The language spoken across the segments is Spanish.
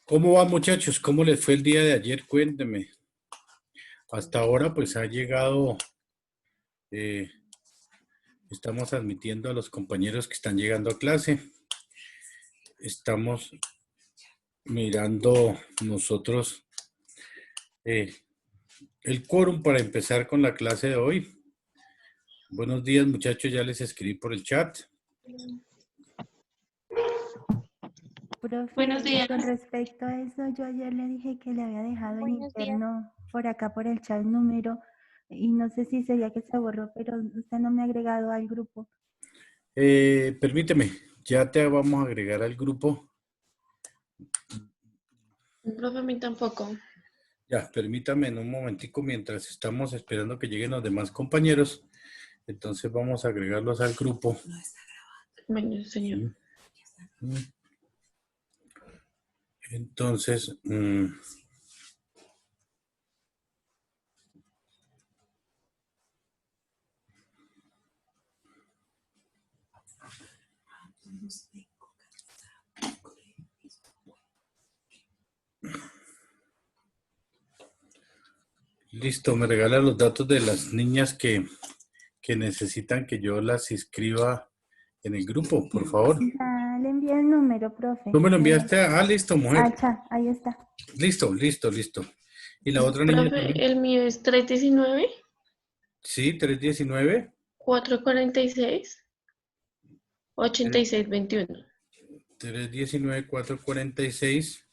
¿Cómo van, muchachos? ¿Cómo les fue el día de ayer? Cuéntenme. Hasta ahora pues ha llegado, eh, estamos admitiendo a los compañeros que están llegando a clase. Estamos mirando nosotros eh, el quórum para empezar con la clase de hoy. Buenos días, muchachos, ya les escribí por el chat. Profe, Buenos días. con respecto a eso, yo ayer le dije que le había dejado en Buenos días. interno por acá por el chat número y no sé si sería que se borró, pero usted no me ha agregado al grupo. Permíteme, ya te vamos a agregar al grupo. Profe, a mí tampoco. Ya, permítame en un momentico mientras estamos esperando que lleguen los demás compañeros. Entonces vamos a agregarlos al grupo. Bueno, señor. Sí. Entonces, listo, me regala los datos de las niñas que necesitan que yo las inscriba en el grupo, por favor. Ah, le envié el número, profe. ¿Tú me lo enviaste? Listo, mujer. Ahí está. Listo. ¿Y la otra niña Profe, también? el mío es 319 Sí, 319. 446 8621. 319, 446.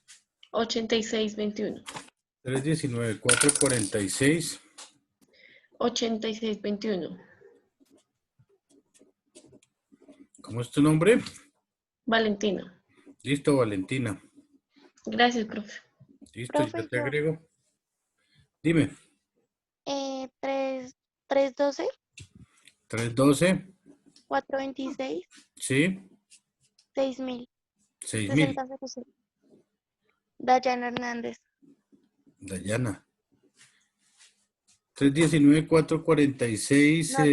8621. 319, 446. 8621. ¿Cómo es tu nombre? Valentina. Listo, Valentina. Gracias, profe. Listo, ya Profe, te yo, agrego. Dime. 312, 312. 426, Sí, 6000, 6000. 6006. Dayana Hernández. Dayana. 319, 446. No,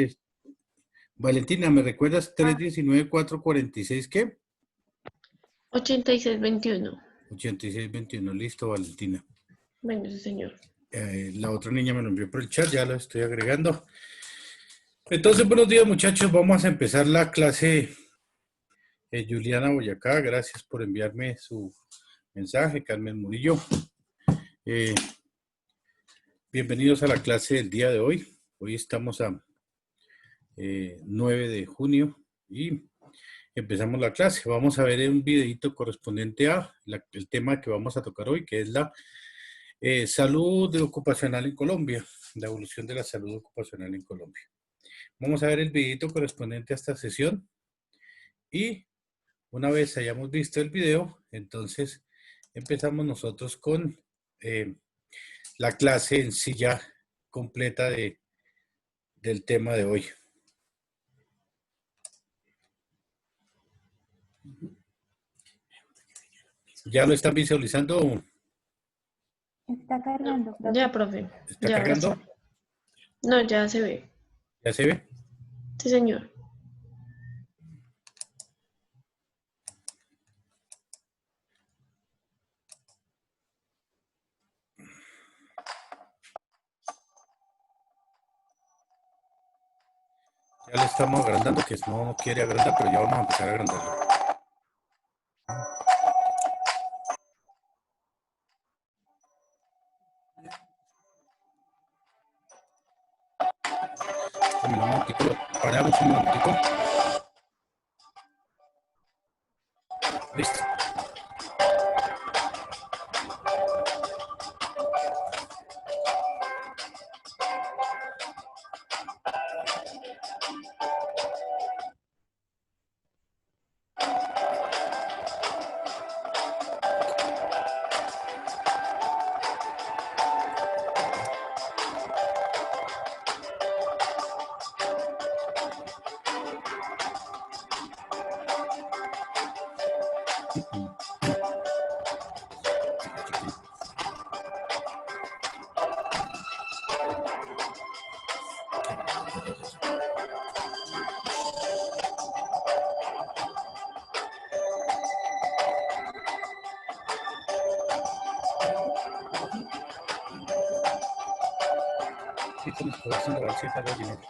Valentina, ¿me recuerdas? 319, 446, ¿qué? 8621. 8621. Listo, Valentina. Bueno, sí, señor. La otra niña me lo envió por el chat, ya lo estoy agregando. Entonces, buenos días, muchachos. Vamos a empezar la clase. Juliana Boyacá, gracias por enviarme su mensaje. Carmen Murillo. Bienvenidos a la clase del día de hoy. Hoy estamos a 9 de junio y empezamos la clase. Vamos a ver un videito correspondiente a el tema que vamos a tocar hoy, que es la salud ocupacional en Colombia, la evolución de la salud ocupacional en Colombia. Vamos a ver el videito correspondiente a esta sesión y una vez hayamos visto el video, entonces empezamos nosotros con la clase en sí ya completa del tema de hoy. ¿Ya lo están visualizando? Está cargando, profe. Ya, profe. ¿Está Ya, ahora sí. cargando? No, ya se ve. ¿Ya se ve? Sí, señor. Ya le estamos agrandando, que no quiere agrandar, pero ya vamos a empezar a agrandarlo. Un momentito, paramos un momentito. Listo. Sí, con el corazón de la cita de dinero.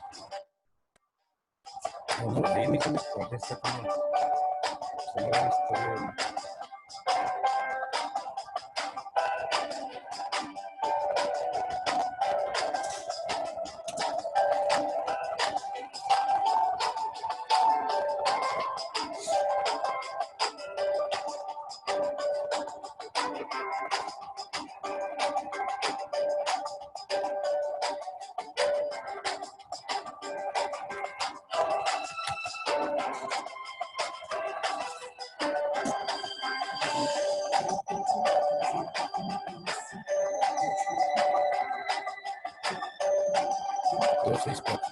No, no, ahí mi conector está como la historia. Dos, seis, cuatro.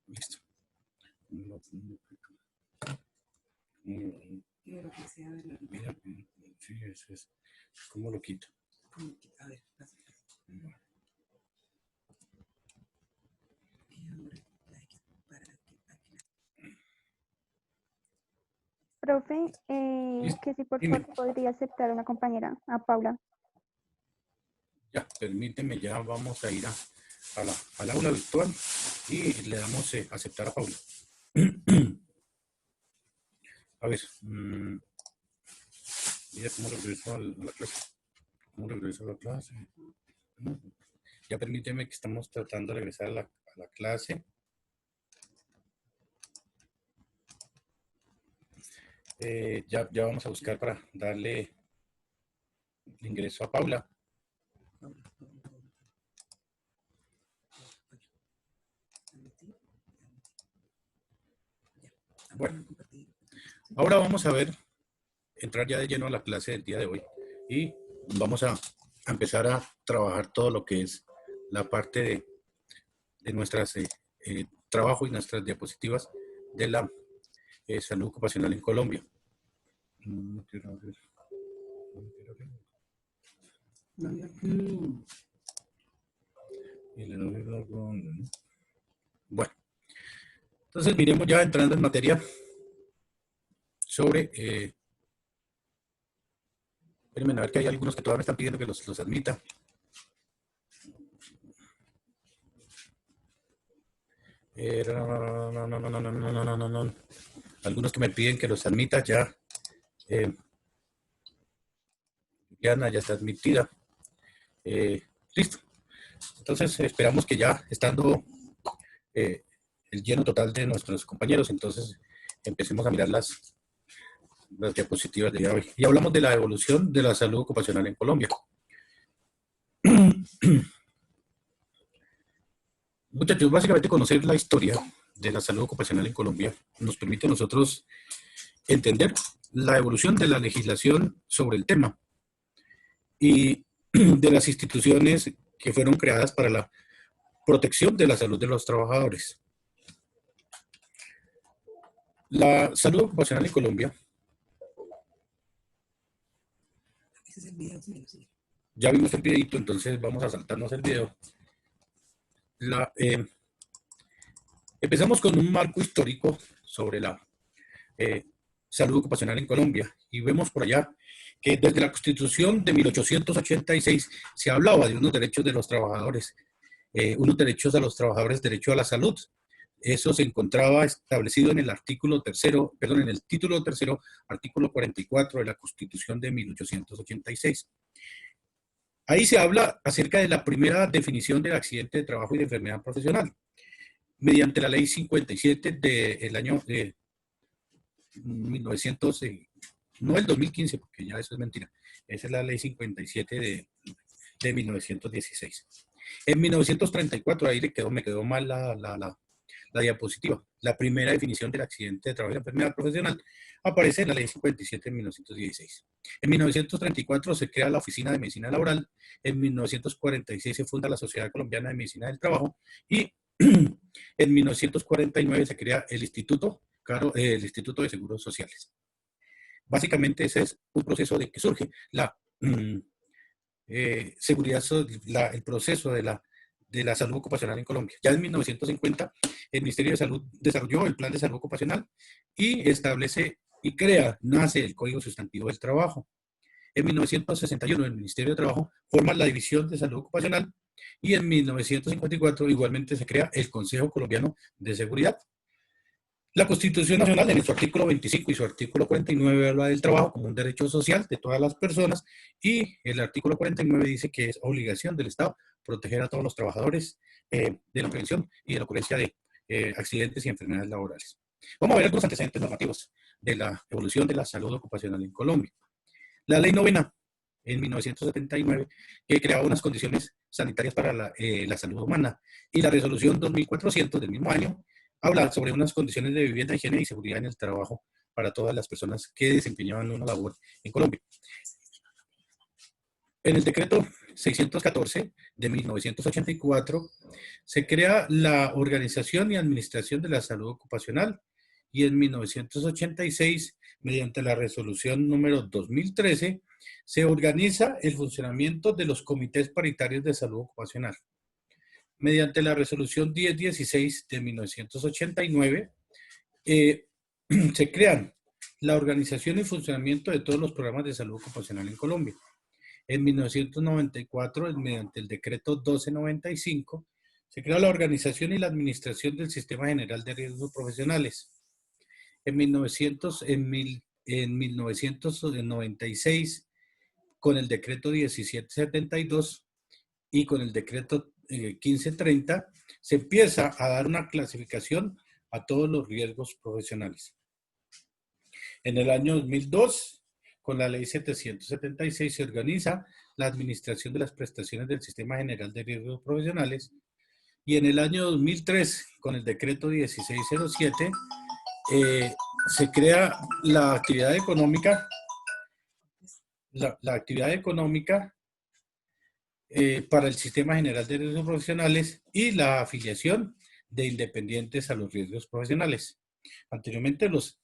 Listo. Quiero que sea de la Mira, sí, eso es. ¿Cómo lo quito? A ver, pasa. Y ahora hay que para que Profe, Listo. que si por Dime. favor podría aceptar a una compañera, a Paula. Ya, permíteme, ya vamos a ir al aula virtual y le damos aceptar a Paula. A ver, mira cómo regreso a la clase. ¿Cómo regreso a la clase? Ya permíteme que estamos tratando de regresar a la clase. Ya vamos a buscar para darle el ingreso a Paula. Bueno, ahora vamos a entrar ya de lleno a la clase del día de hoy y vamos a empezar a trabajar todo lo que es la parte de nuestras trabajo y nuestras diapositivas de la salud ocupacional en Colombia. Bueno, entonces miremos ya entrando en materia sobre espérenme, a ver que hay algunos que todavía me están pidiendo que los admita. No. Algunos que me piden que los admita ya. Diana ya está admitida. Listo. Entonces esperamos que ya estando el lleno total de nuestros compañeros, entonces empecemos a mirar las diapositivas de hoy. Y hablamos de la evolución de la salud ocupacional en Colombia. Muchachos, básicamente conocer la historia de la salud ocupacional en Colombia nos permite a nosotros entender la evolución de la legislación sobre el tema y de las instituciones que fueron creadas para la protección de la salud de los trabajadores. La salud ocupacional en Colombia. ese es el video, sí. Ya vimos el videito, entonces vamos a saltarnos el video. Empezamos con un marco histórico sobre la salud ocupacional en Colombia y vemos por allá que desde la Constitución de 1886 se hablaba de unos derechos de los trabajadores, unos derechos a los trabajadores, derecho a la salud. Eso se encontraba establecido en el artículo tercero, perdón, en el título tercero, artículo 44 de la Constitución de 1886. Ahí se habla acerca de la primera definición del accidente de trabajo y de enfermedad profesional, mediante la ley 57 del año 1900, no el 2015, porque ya eso es mentira, esa es la ley 57 de 1916. En 1934, ahí me quedó mal la diapositiva. La primera definición del accidente de trabajo y la enfermedad profesional aparece en la ley 57 de 1916. En 1934 se crea la Oficina de Medicina Laboral. En 1946 se funda la Sociedad Colombiana de Medicina del Trabajo y en 1949 se crea el Instituto de Seguros Sociales. Básicamente ese es un proceso de que surge la seguridad, el proceso de la salud ocupacional en Colombia. Ya en 1950 el Ministerio de Salud desarrolló el Plan de Salud Ocupacional y establece y nace el Código Sustantivo del Trabajo. En 1961 el Ministerio de Trabajo forma la División de Salud Ocupacional y en 1954 igualmente se crea el Consejo Colombiano de Seguridad. La Constitución Nacional, en su artículo 25 y su artículo 49, habla del trabajo como un derecho social de todas las personas y el artículo 49 dice que es obligación del Estado proteger a todos los trabajadores de la prevención y de la ocurrencia de accidentes y enfermedades laborales. Vamos a ver algunos antecedentes normativos de la evolución de la salud ocupacional en Colombia. La Ley Novena, en 1979, que creaba unas condiciones sanitarias para la salud humana, y la Resolución 2400 del mismo año, habla sobre unas condiciones de vivienda, higiene y seguridad en el trabajo para todas las personas que desempeñaban una labor en Colombia. En el decreto 614 de 1984 se crea la Organización y Administración de la Salud Ocupacional y en 1986, mediante la resolución número 2013, se organiza el funcionamiento de los comités paritarios de salud ocupacional. Mediante la resolución 1016 de 1989, se crean la organización y funcionamiento de todos los programas de salud ocupacional en Colombia. En 1994, mediante el decreto 1295, se crea la organización y la administración del Sistema General de Riesgos Profesionales. En 1996, con el decreto 1772 y con el decreto 1530, se empieza a dar una clasificación a todos los riesgos profesionales. En el año 2002, con la ley 776, se organiza la administración de las prestaciones del Sistema General de Riesgos Profesionales y en el año 2003, con el decreto 1607, se crea la actividad económica, la actividad económica para el Sistema General de Riesgos Profesionales y la afiliación de independientes a los riesgos profesionales. Anteriormente, las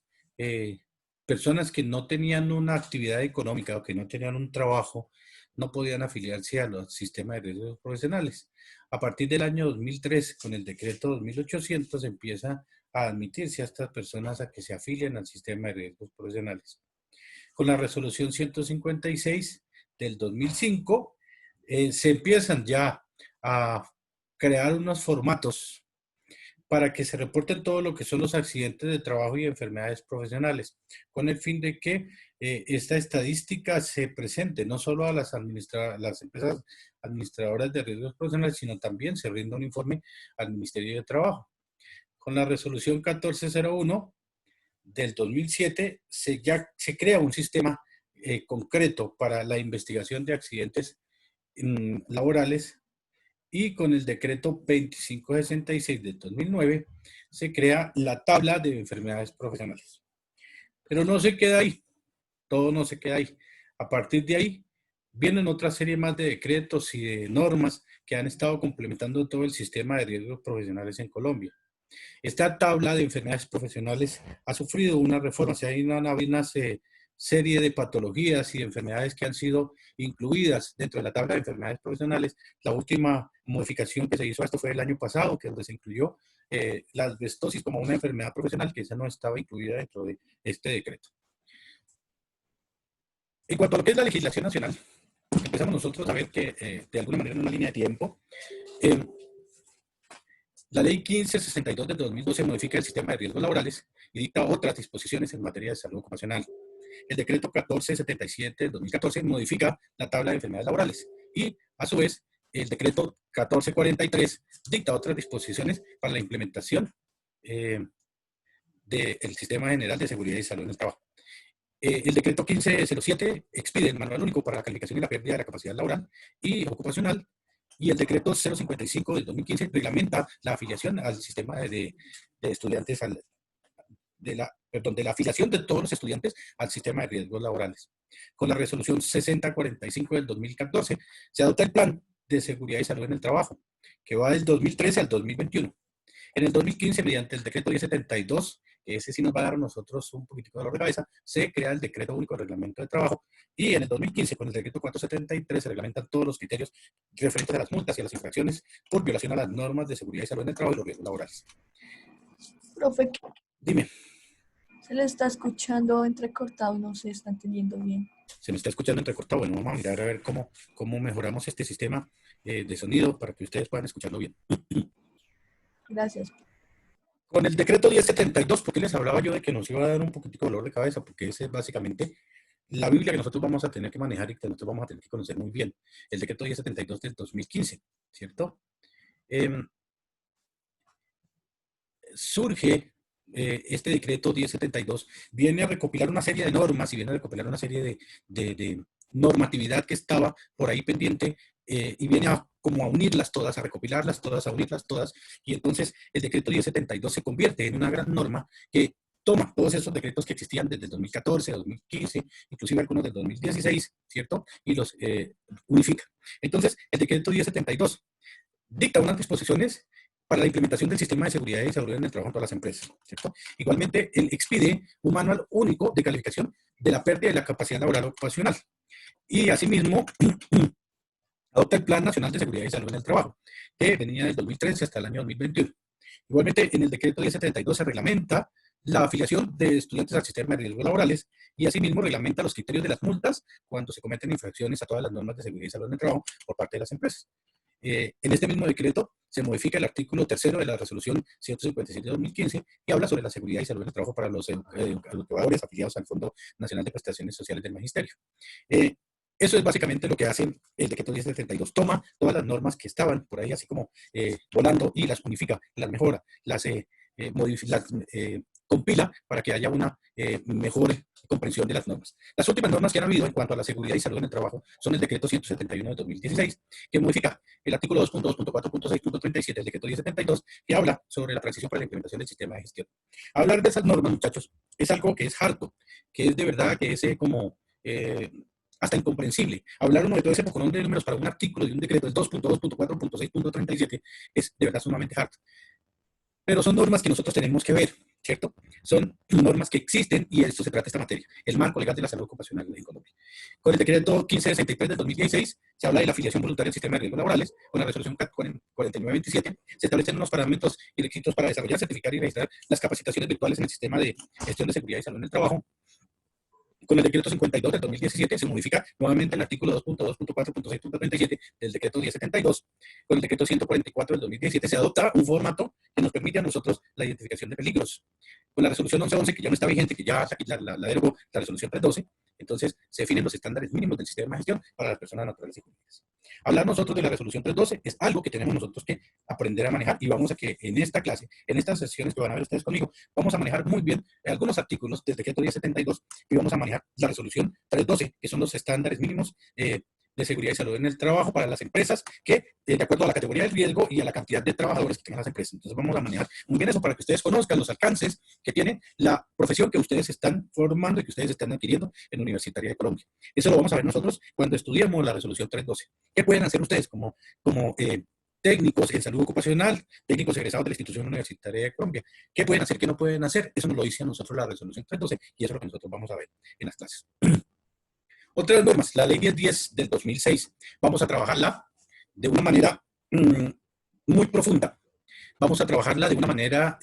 personas que no tenían una actividad económica o que no tenían un trabajo no podían afiliarse a los sistemas de riesgos profesionales. A partir del año 2003, con el decreto 2800, empieza a admitirse a estas personas a que se afilien al sistema de riesgos profesionales. Con la resolución 156 del 2005, se empiezan ya a crear unos formatos para que se reporten todo lo que son los accidentes de trabajo y enfermedades profesionales, con el fin de que esta estadística se presente no solo a las empresas administradoras de riesgos profesionales, sino también se rinda un informe al Ministerio de Trabajo. Con la resolución 1401 del 2007 ya se crea un sistema concreto para la investigación de accidentes laborales y con el decreto 2566 del 2009 se crea la tabla de enfermedades profesionales. Pero no se queda ahí, todo no se queda ahí. A partir de ahí vienen otra serie más de decretos y de normas que han estado complementando todo el sistema de riesgos profesionales en Colombia. Esta tabla de enfermedades profesionales ha sufrido una reforma, se han habido unas serie de patologías y enfermedades que han sido incluidas dentro de la tabla de enfermedades profesionales. La última modificación que se hizo a esto fue el año pasado, que es donde se incluyó la asbestosis como una enfermedad profesional, que esa no estaba incluida dentro de este decreto. En cuanto a lo que es la legislación nacional, empezamos nosotros a ver que de alguna manera en una línea de tiempo, la ley 1562 del 2012 modifica el sistema de riesgos laborales y dicta otras disposiciones en materia de salud ocupacional. El decreto 1477 del 2014 modifica la tabla de enfermedades laborales y, a su vez, el decreto 1443 dicta otras disposiciones para la implementación del Sistema General de Seguridad y Salud en el Trabajo. El decreto 1507 expide el manual único para la calificación y la pérdida de la capacidad laboral y ocupacional, y el decreto 055 del 2015 reglamenta la afiliación al sistema de estudiantes, de la afiliación de todos los estudiantes al sistema de riesgos laborales. Con la resolución 6045 del 2014 se adopta el Plan de Seguridad y Salud en el Trabajo, que va del 2013 al 2021. En el 2015, mediante el decreto 1072, que ese sí nos va a dar a nosotros un poquitico de dolor de cabeza, se crea el decreto único de reglamento de trabajo, y en el 2015, con el decreto 473, se reglamentan todos los criterios referentes a las multas y a las infracciones por violación a las normas de seguridad y salud en el trabajo y los riesgos laborales. Profe, Dime, se le está escuchando entrecortado, no se está entendiendo bien. ¿se me está escuchando entrecortado? Bueno, vamos a mirar a ver cómo mejoramos este sistema de sonido para que ustedes puedan escucharlo bien. Gracias. Con el decreto 1072, ¿por qué les hablaba yo de que nos iba a dar un poquitico de dolor de cabeza? Porque ese es básicamente la Biblia que nosotros vamos a tener que manejar y que nosotros vamos a tener que conocer muy bien. El decreto 1072 del 2015, ¿cierto? Surge este decreto 1072, viene a recopilar una serie de normas y viene a recopilar una serie de normatividad que estaba por ahí pendiente, y viene como a unirlas todas, a recopilarlas todas, a unirlas todas, y entonces el decreto 1072 se convierte en una gran norma que toma todos esos decretos que existían desde el 2014, 2015, inclusive algunos del 2016, ¿cierto? Y los unifica. Entonces, el decreto 1072 dicta unas disposiciones para la implementación del sistema de seguridad y salud en el trabajo en todas las empresas, ¿cierto? Igualmente, él expide un manual único de calificación de la pérdida de la capacidad laboral ocupacional. Y asimismo, adopta el Plan Nacional de Seguridad y Salud en el Trabajo, que venía del 2013 hasta el año 2021. Igualmente, en el decreto 1072 se reglamenta la afiliación de estudiantes al sistema de riesgos laborales y asimismo reglamenta los criterios de las multas cuando se cometen infracciones a todas las normas de seguridad y salud en el trabajo por parte de las empresas. En este mismo decreto se modifica el artículo 3 de la resolución 157 de 2015 que habla sobre la seguridad y salud en el trabajo para los educadores afiliados al Fondo Nacional de Prestaciones Sociales del Magisterio. Eso es básicamente lo que hace el decreto 1072. Toma todas las normas que estaban por ahí así como volando y las unifica, las mejora, las compila para que haya una mejor comprensión de las normas. Las últimas normas que han habido en cuanto a la seguridad y salud en el trabajo son el decreto 171 de 2016, que modifica el artículo 2.2.4.6.37 del decreto 1072, que habla sobre la transición para la implementación del sistema de gestión. Hablar de esas normas, muchachos, es algo que es harto, que es de verdad que es como hasta incomprensible. Hablar uno de todo ese poconón de números para un artículo de un decreto del 2.2.4.6.37 es de verdad sumamente harto. Pero son normas que nosotros tenemos que ver, ¿cierto? Son normas que existen y de esto se trata esta materia, el marco legal de la salud ocupacional en Colombia. Con el decreto 1563 del 2016 se habla de la afiliación voluntaria al sistema de riesgos laborales. Con la resolución 4927 se establecen unos parámetros y requisitos para desarrollar, certificar y registrar las capacitaciones virtuales en el sistema de gestión de seguridad y salud en el trabajo. Con el decreto 52 del 2017 se modifica nuevamente el artículo 2.2.4.6.37 del decreto 1072. Con el decreto 144 del 2017 se adopta un formato que nos permite a nosotros la identificación de peligros. Con la resolución 1111, que ya no está vigente, que ya la derogó la resolución 312, entonces se definen los estándares mínimos del sistema de gestión para las personas naturales y jurídicas. Hablar nosotros de la resolución 312 es algo que tenemos nosotros que aprender a manejar, y vamos a que en esta clase, en estas sesiones que van a ver ustedes conmigo, vamos a manejar muy bien algunos artículos del decreto 1072 y vamos a manejar la resolución 312, que son los estándares mínimos de seguridad y salud en el trabajo para las empresas, que de acuerdo a la categoría del riesgo y a la cantidad de trabajadores que tengan las empresas. Entonces vamos a manejar muy bien eso para que ustedes conozcan los alcances que tiene la profesión que ustedes están formando y que ustedes están adquiriendo en la Universitaria de Colombia. Eso lo vamos a ver nosotros cuando estudiemos la resolución 312. ¿Qué pueden hacer ustedes como técnicos en salud ocupacional, técnicos egresados de la institución universitaria de Colombia. ¿Qué pueden hacer, qué no pueden hacer? Eso nos lo dice a nosotros la resolución 312 y eso es lo que nosotros vamos a ver en las clases. Otras normas, la ley 1010 del 2006, vamos a trabajarla de una manera muy profunda. Vamos a trabajarla de una manera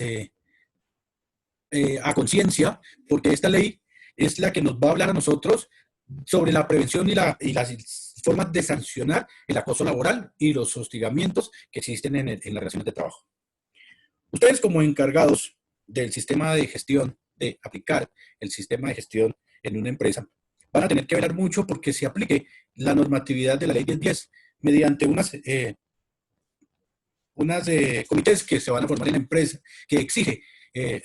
a conciencia, porque esta ley es la que nos va a hablar a nosotros sobre la prevención y las formas de sancionar el acoso laboral y los hostigamientos que existen en las relaciones de trabajo. Ustedes como encargados del sistema de gestión, de aplicar el sistema de gestión en una empresa, van a tener que velar mucho porque se aplique la normatividad de la ley 1010 mediante unas comités que se van a formar en la empresa, que exige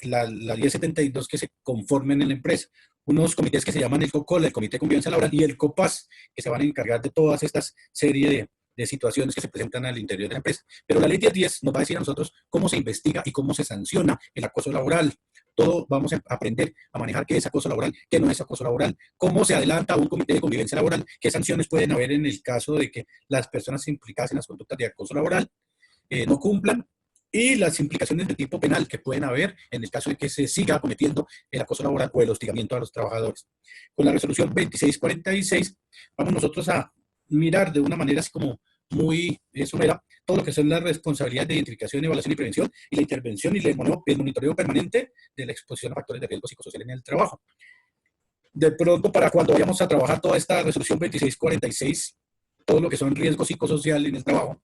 la 1072 que se conformen en la empresa. Unos comités que se llaman el COCOLA, el Comité de Convivencia Laboral, y el COPAS, que se van a encargar de todas estas series de situaciones que se presentan al interior de la empresa. Pero la ley 1010 nos va a decir a nosotros cómo se investiga y cómo se sanciona el acoso laboral. Todo vamos a aprender a manejar qué es acoso laboral, qué no es acoso laboral, cómo se adelanta un comité de convivencia laboral, qué sanciones pueden haber en el caso de que las personas implicadas en las conductas de acoso laboral no cumplan, y las implicaciones de tipo penal que pueden haber en el caso de que se siga cometiendo el acoso laboral o el hostigamiento a los trabajadores. Con la resolución 2646 vamos nosotros a mirar de una manera así como muy somera todo lo que son las responsabilidades de identificación, evaluación y prevención, y la intervención y el monitoreo permanente de la exposición a factores de riesgo psicosocial en el trabajo. De pronto, para cuando vayamos a trabajar toda esta resolución 2646, todo lo que son riesgos psicosociales en el trabajo,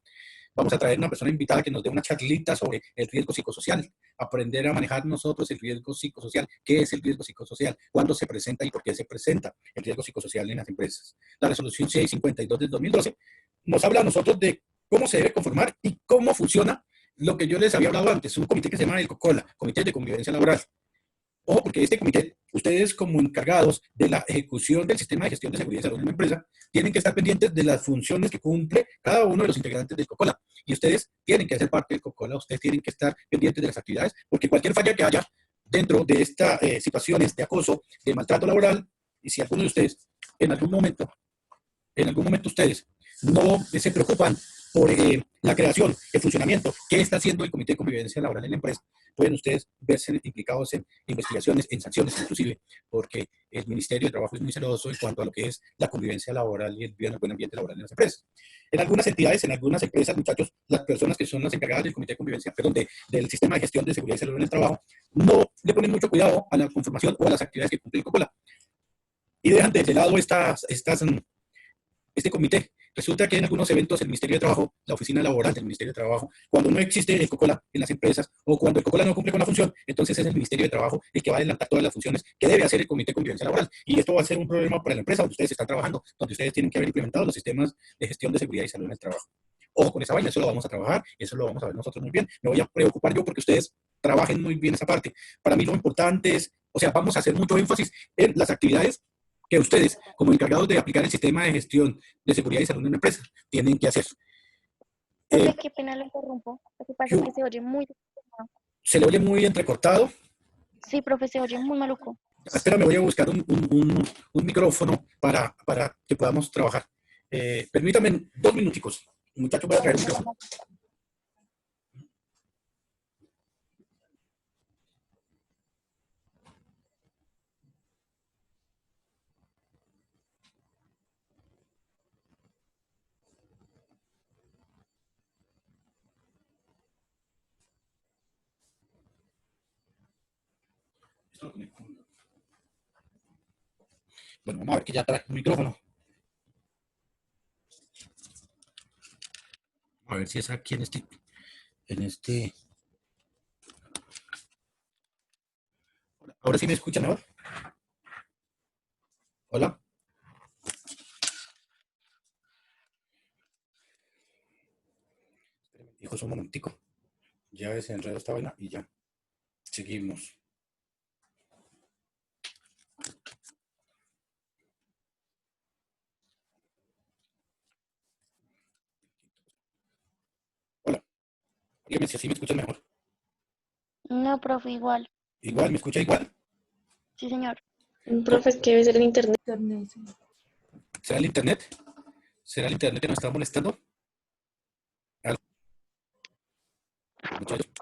vamos a traer una persona invitada que nos dé una charlita sobre el riesgo psicosocial, aprender a manejar nosotros el riesgo psicosocial. ¿Qué es el riesgo psicosocial? ¿Cuándo se presenta y por qué se presenta el riesgo psicosocial en las empresas? La resolución 652 del 2012 nos habla a nosotros de cómo se debe conformar y cómo funciona lo que yo les había hablado antes, un comité que se llama el COCOLA, Comité de Convivencia Laboral. Ojo, porque este comité, ustedes como encargados de la ejecución del sistema de gestión de seguridad y salud en una empresa, tienen que estar pendientes de las funciones que cumple cada uno de los integrantes del COCOLA. Y ustedes tienen que hacer parte del COCOLA, ustedes tienen que estar pendientes de las actividades, porque cualquier falla que haya dentro de estas situaciones de acoso, de maltrato laboral, y si alguno de ustedes en algún momento ustedes no se preocupan por la creación, el funcionamiento, qué está haciendo el Comité de Convivencia Laboral en la empresa, pueden ustedes verse implicados en investigaciones, en sanciones inclusive, porque el Ministerio de Trabajo es muy celoso en cuanto a lo que es la convivencia laboral y el buen ambiente laboral en las empresas. En algunas entidades, en algunas empresas, muchachos, las personas que son las encargadas del Comité de Convivencia, perdón, del sistema de gestión de seguridad y salud en el trabajo, no le ponen mucho cuidado a la conformación o a las actividades que cumple el COCOLA. Y dejan de lado este comité. Resulta que en algunos eventos el Ministerio de Trabajo, la oficina laboral del Ministerio de Trabajo, cuando no existe el COCOLA en las empresas o cuando el COCOLA no cumple con la función, entonces es el Ministerio de Trabajo el que va a adelantar todas las funciones que debe hacer el Comité de Convivencia Laboral. Y esto va a ser un problema para la empresa donde ustedes están trabajando, donde ustedes tienen que haber implementado los sistemas de gestión de seguridad y salud en el trabajo. Ojo con esa vaina, eso lo vamos a trabajar, eso lo vamos a ver nosotros muy bien. Me voy a preocupar yo porque ustedes trabajen muy bien esa parte. Para mí lo importante es, o sea, vamos a hacer mucho énfasis en las actividades que ustedes, como encargados de aplicar el sistema de gestión de seguridad y salud en una empresa, tienen que hacer. Profe, qué pena lo interrumpo. Lo que pasa es que se oye muy... ¿Se le oye muy entrecortado? Sí, profe, se oye muy maluco. Espera, me voy a buscar un micrófono para que podamos trabajar. Permítame 2 minuticos. Muchachos, voy a traer un micrófono. Bueno, vamos a ver que ya trae un micrófono. A ver si es aquí en este. Ahora sí me escuchan mejor. Hola. Hijos, un momentico. Ya desenredo esta vaina y ya. Seguimos. Hola. Dígame si así me escuchan mejor. No, profe, igual. Igual, ¿me escucha igual? Sí, señor. Profe, es que debe ser el internet. Internet, sí. ¿Será el internet? ¿Será el internet que nos está molestando? muchachos.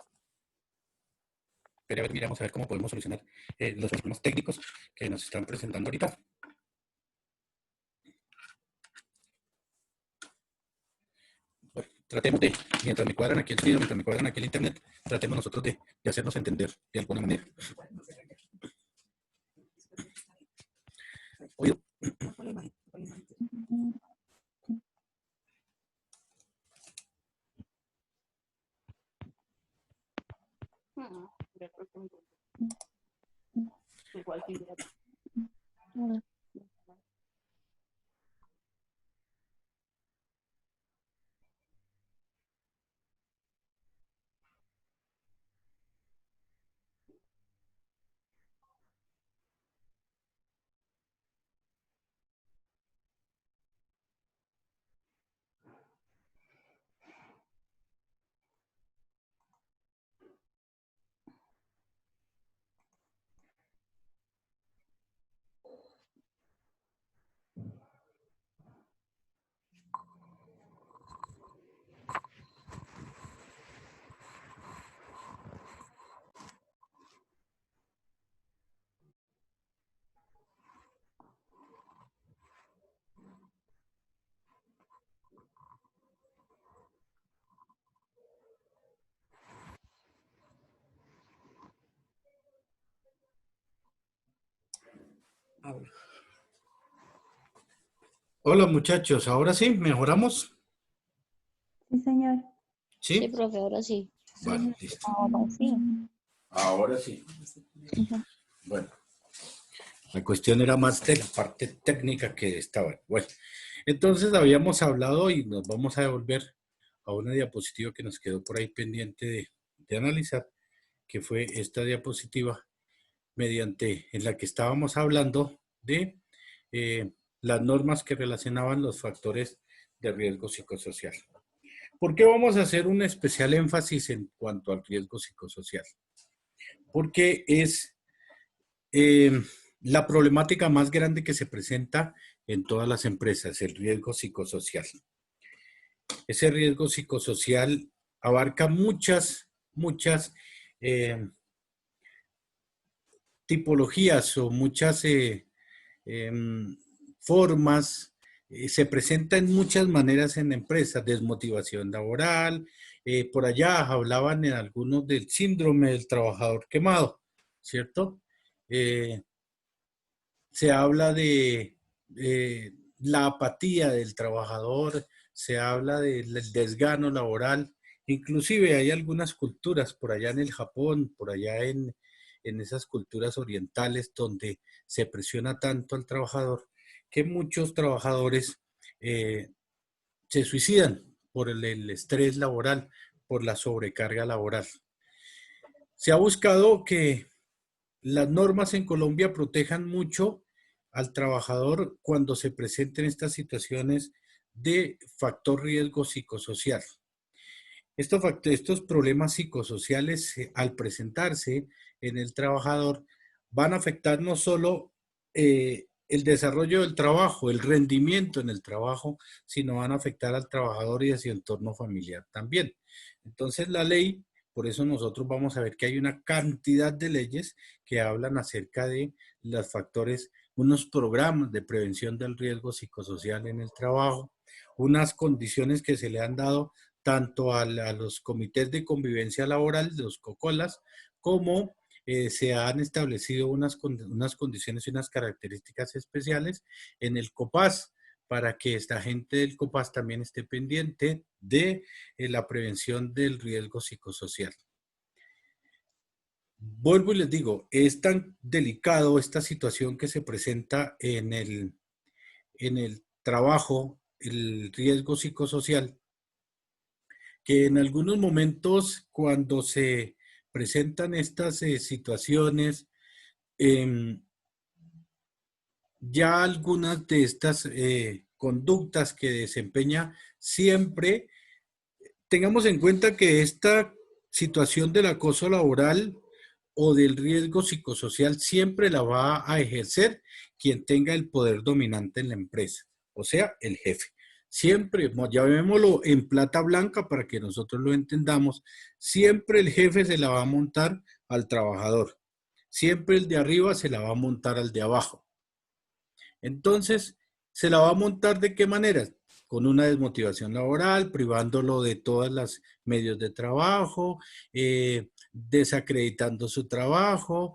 Pero a ver, miramos a ver cómo podemos solucionar los problemas técnicos que nos están presentando ahorita. Bueno, tratemos de, mientras me cuadran aquí el sonido, mientras me cuadran aquí el internet, tratemos nosotros de hacernos entender de alguna manera. Oído. Por la imagen, por la imagen. Ahora. Hola muchachos, ahora sí, ¿mejoramos? Sí, señor. Sí, ¿Sí? profe, ahora sí. Vale, listo. Ahora sí. Ahora sí. Bueno, la cuestión era más de la parte técnica que estaba. Bueno, entonces habíamos hablado y nos vamos a devolver a una diapositiva que nos quedó por ahí pendiente de analizar, que fue esta diapositiva en la que estábamos hablando de las normas que relacionaban los factores de riesgo psicosocial. ¿Por qué vamos a hacer un especial énfasis en cuanto al riesgo psicosocial? Porque es la problemática más grande que se presenta en todas las empresas, el riesgo psicosocial. Ese riesgo psicosocial abarca muchas tipologías o muchas formas, se presenta en muchas maneras en empresas, desmotivación laboral, por allá hablaban en algunos del síndrome del trabajador quemado, ¿cierto? Se habla de la apatía del trabajador, se habla del desgano laboral, inclusive hay algunas culturas por allá en el Japón, por allá en esas culturas orientales donde se presiona tanto al trabajador que muchos trabajadores se suicidan por el estrés laboral, por la sobrecarga laboral. Se ha buscado que las normas en Colombia protejan mucho al trabajador cuando se presenten estas situaciones de factor riesgo psicosocial. Estos problemas psicosociales, al presentarse en el trabajador, van a afectar no solo el desarrollo del trabajo, el rendimiento en el trabajo, sino van a afectar al trabajador y a su entorno familiar también. Entonces la ley, por eso nosotros vamos a ver que hay una cantidad de leyes que hablan acerca de los factores, unos programas de prevención del riesgo psicosocial en el trabajo, unas condiciones que se le han dado tanto a los comités de convivencia laboral, de los COCOLAS, como se han establecido unas condiciones y unas características especiales en el COPAS, para que esta gente del COPAS también esté pendiente de la prevención del riesgo psicosocial. Vuelvo y les digo, es tan delicado esta situación que se presenta en el trabajo, el riesgo psicosocial, que en algunos momentos cuando se presentan estas situaciones, ya algunas de estas conductas que desempeña siempre, tengamos en cuenta que esta situación del acoso laboral o del riesgo psicosocial siempre la va a ejercer quien tenga el poder dominante en la empresa, o sea, el jefe. Siempre, llamémoslo en plata blanca para que nosotros lo entendamos, siempre el jefe se la va a montar al trabajador. Siempre el de arriba se la va a montar al de abajo. Entonces, ¿se la va a montar de qué manera? Con una desmotivación laboral, privándolo de todos los medios de trabajo, desacreditando su trabajo,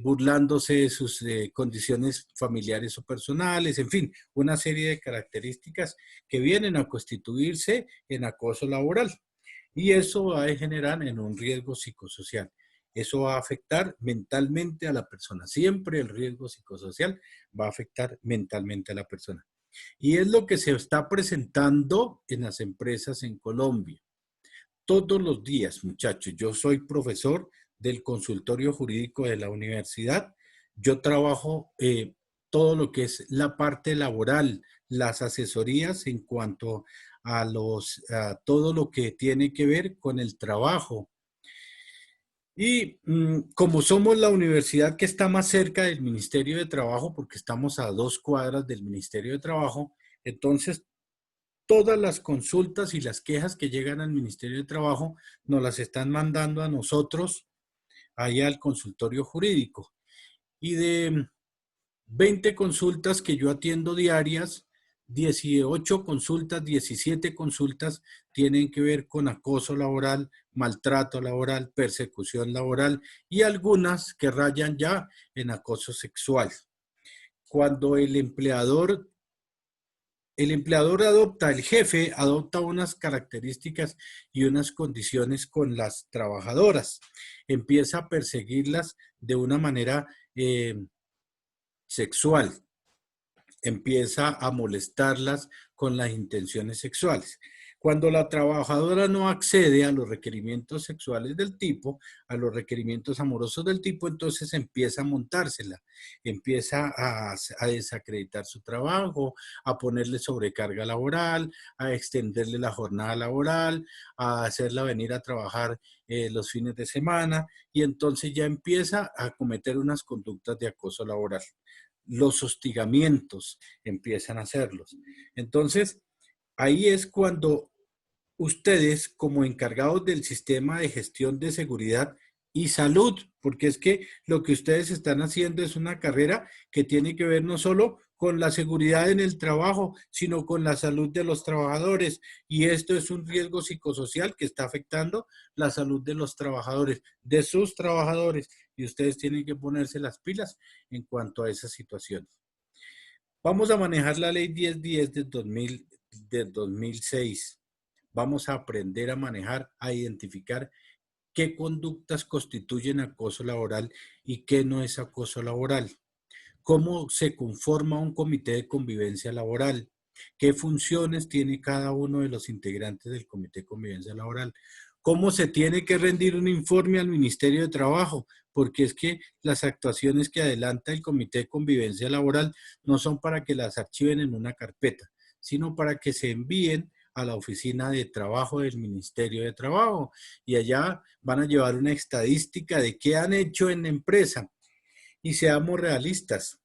burlándose de sus condiciones familiares o personales, en fin, una serie de características que vienen a constituirse en acoso laboral. Y eso va a generar en un riesgo psicosocial. Eso va a afectar mentalmente a la persona. Siempre el riesgo psicosocial va a afectar mentalmente a la persona. Y es lo que se está presentando en las empresas en Colombia. Todos los días, muchachos, yo soy profesor del consultorio jurídico de la universidad. Yo trabajo todo lo que es la parte laboral, las asesorías en cuanto a todo lo que tiene que ver con el trabajo. Y como somos la universidad que está más cerca del Ministerio de Trabajo, porque estamos a 2 cuadras del Ministerio de Trabajo, entonces todas las consultas y las quejas que llegan al Ministerio de Trabajo nos las están mandando a nosotros, allá al consultorio jurídico. Y de 20 consultas que yo atiendo diarias, 18 consultas, 17 consultas tienen que ver con acoso laboral, maltrato laboral, persecución laboral y algunas que rayan ya en acoso sexual. Cuando el empleador adopta, el jefe adopta unas características y unas condiciones con las trabajadoras, empieza a perseguirlas de una manera sexual, empieza a molestarlas con las intenciones sexuales. Cuando la trabajadora no accede a los requerimientos sexuales del tipo, a los requerimientos amorosos del tipo, entonces empieza a montársela, empieza a desacreditar su trabajo, a ponerle sobrecarga laboral, a extenderle la jornada laboral, a hacerla venir a trabajar los fines de semana y entonces ya empieza a cometer unas conductas de acoso laboral. Los hostigamientos empiezan a hacerlos. Entonces, ahí es cuando ustedes, como encargados del sistema de gestión de seguridad y salud, porque es que lo que ustedes están haciendo es una carrera que tiene que ver no solo con la seguridad en el trabajo, sino con la salud de los trabajadores. Y esto es un riesgo psicosocial que está afectando la salud de los trabajadores, de sus trabajadores. Y ustedes tienen que ponerse las pilas en cuanto a esas situaciones. Vamos a manejar la ley 1010 del 2006. Vamos a aprender a manejar, a identificar qué conductas constituyen acoso laboral y qué no es acoso laboral. Cómo se conforma un comité de convivencia laboral. Qué funciones tiene cada uno de los integrantes del comité de convivencia laboral. Cómo se tiene que rendir un informe al Ministerio de Trabajo, porque es que las actuaciones que adelanta el comité de convivencia laboral no son para que las archiven en una carpeta, sino para que se envíen a la oficina de trabajo del Ministerio de Trabajo y allá van a llevar una estadística de qué han hecho en la empresa. Y seamos realistas,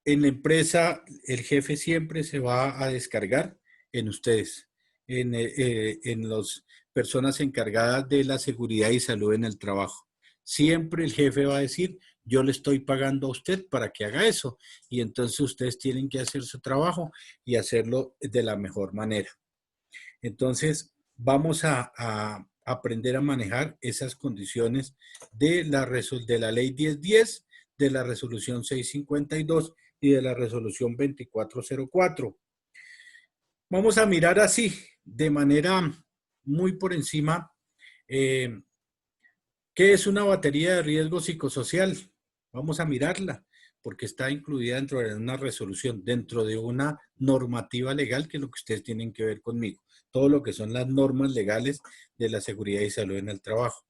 en la empresa el jefe siempre se va a descargar en ustedes, en las personas encargadas de la seguridad y salud en el trabajo. Siempre el jefe va a decir, yo le estoy pagando a usted para que haga eso. Y entonces ustedes tienen que hacer su trabajo y hacerlo de la mejor manera. Entonces, vamos a aprender a manejar esas condiciones de la ley 1010, de la resolución 652 y de la resolución 2404. Vamos a mirar así, de manera muy por encima, ¿qué es una batería de riesgo psicosocial? Vamos a mirarla, porque está incluida dentro de una resolución, dentro de una normativa legal, que es lo que ustedes tienen que ver conmigo. Todo lo que son las normas legales de la seguridad y salud en el trabajo.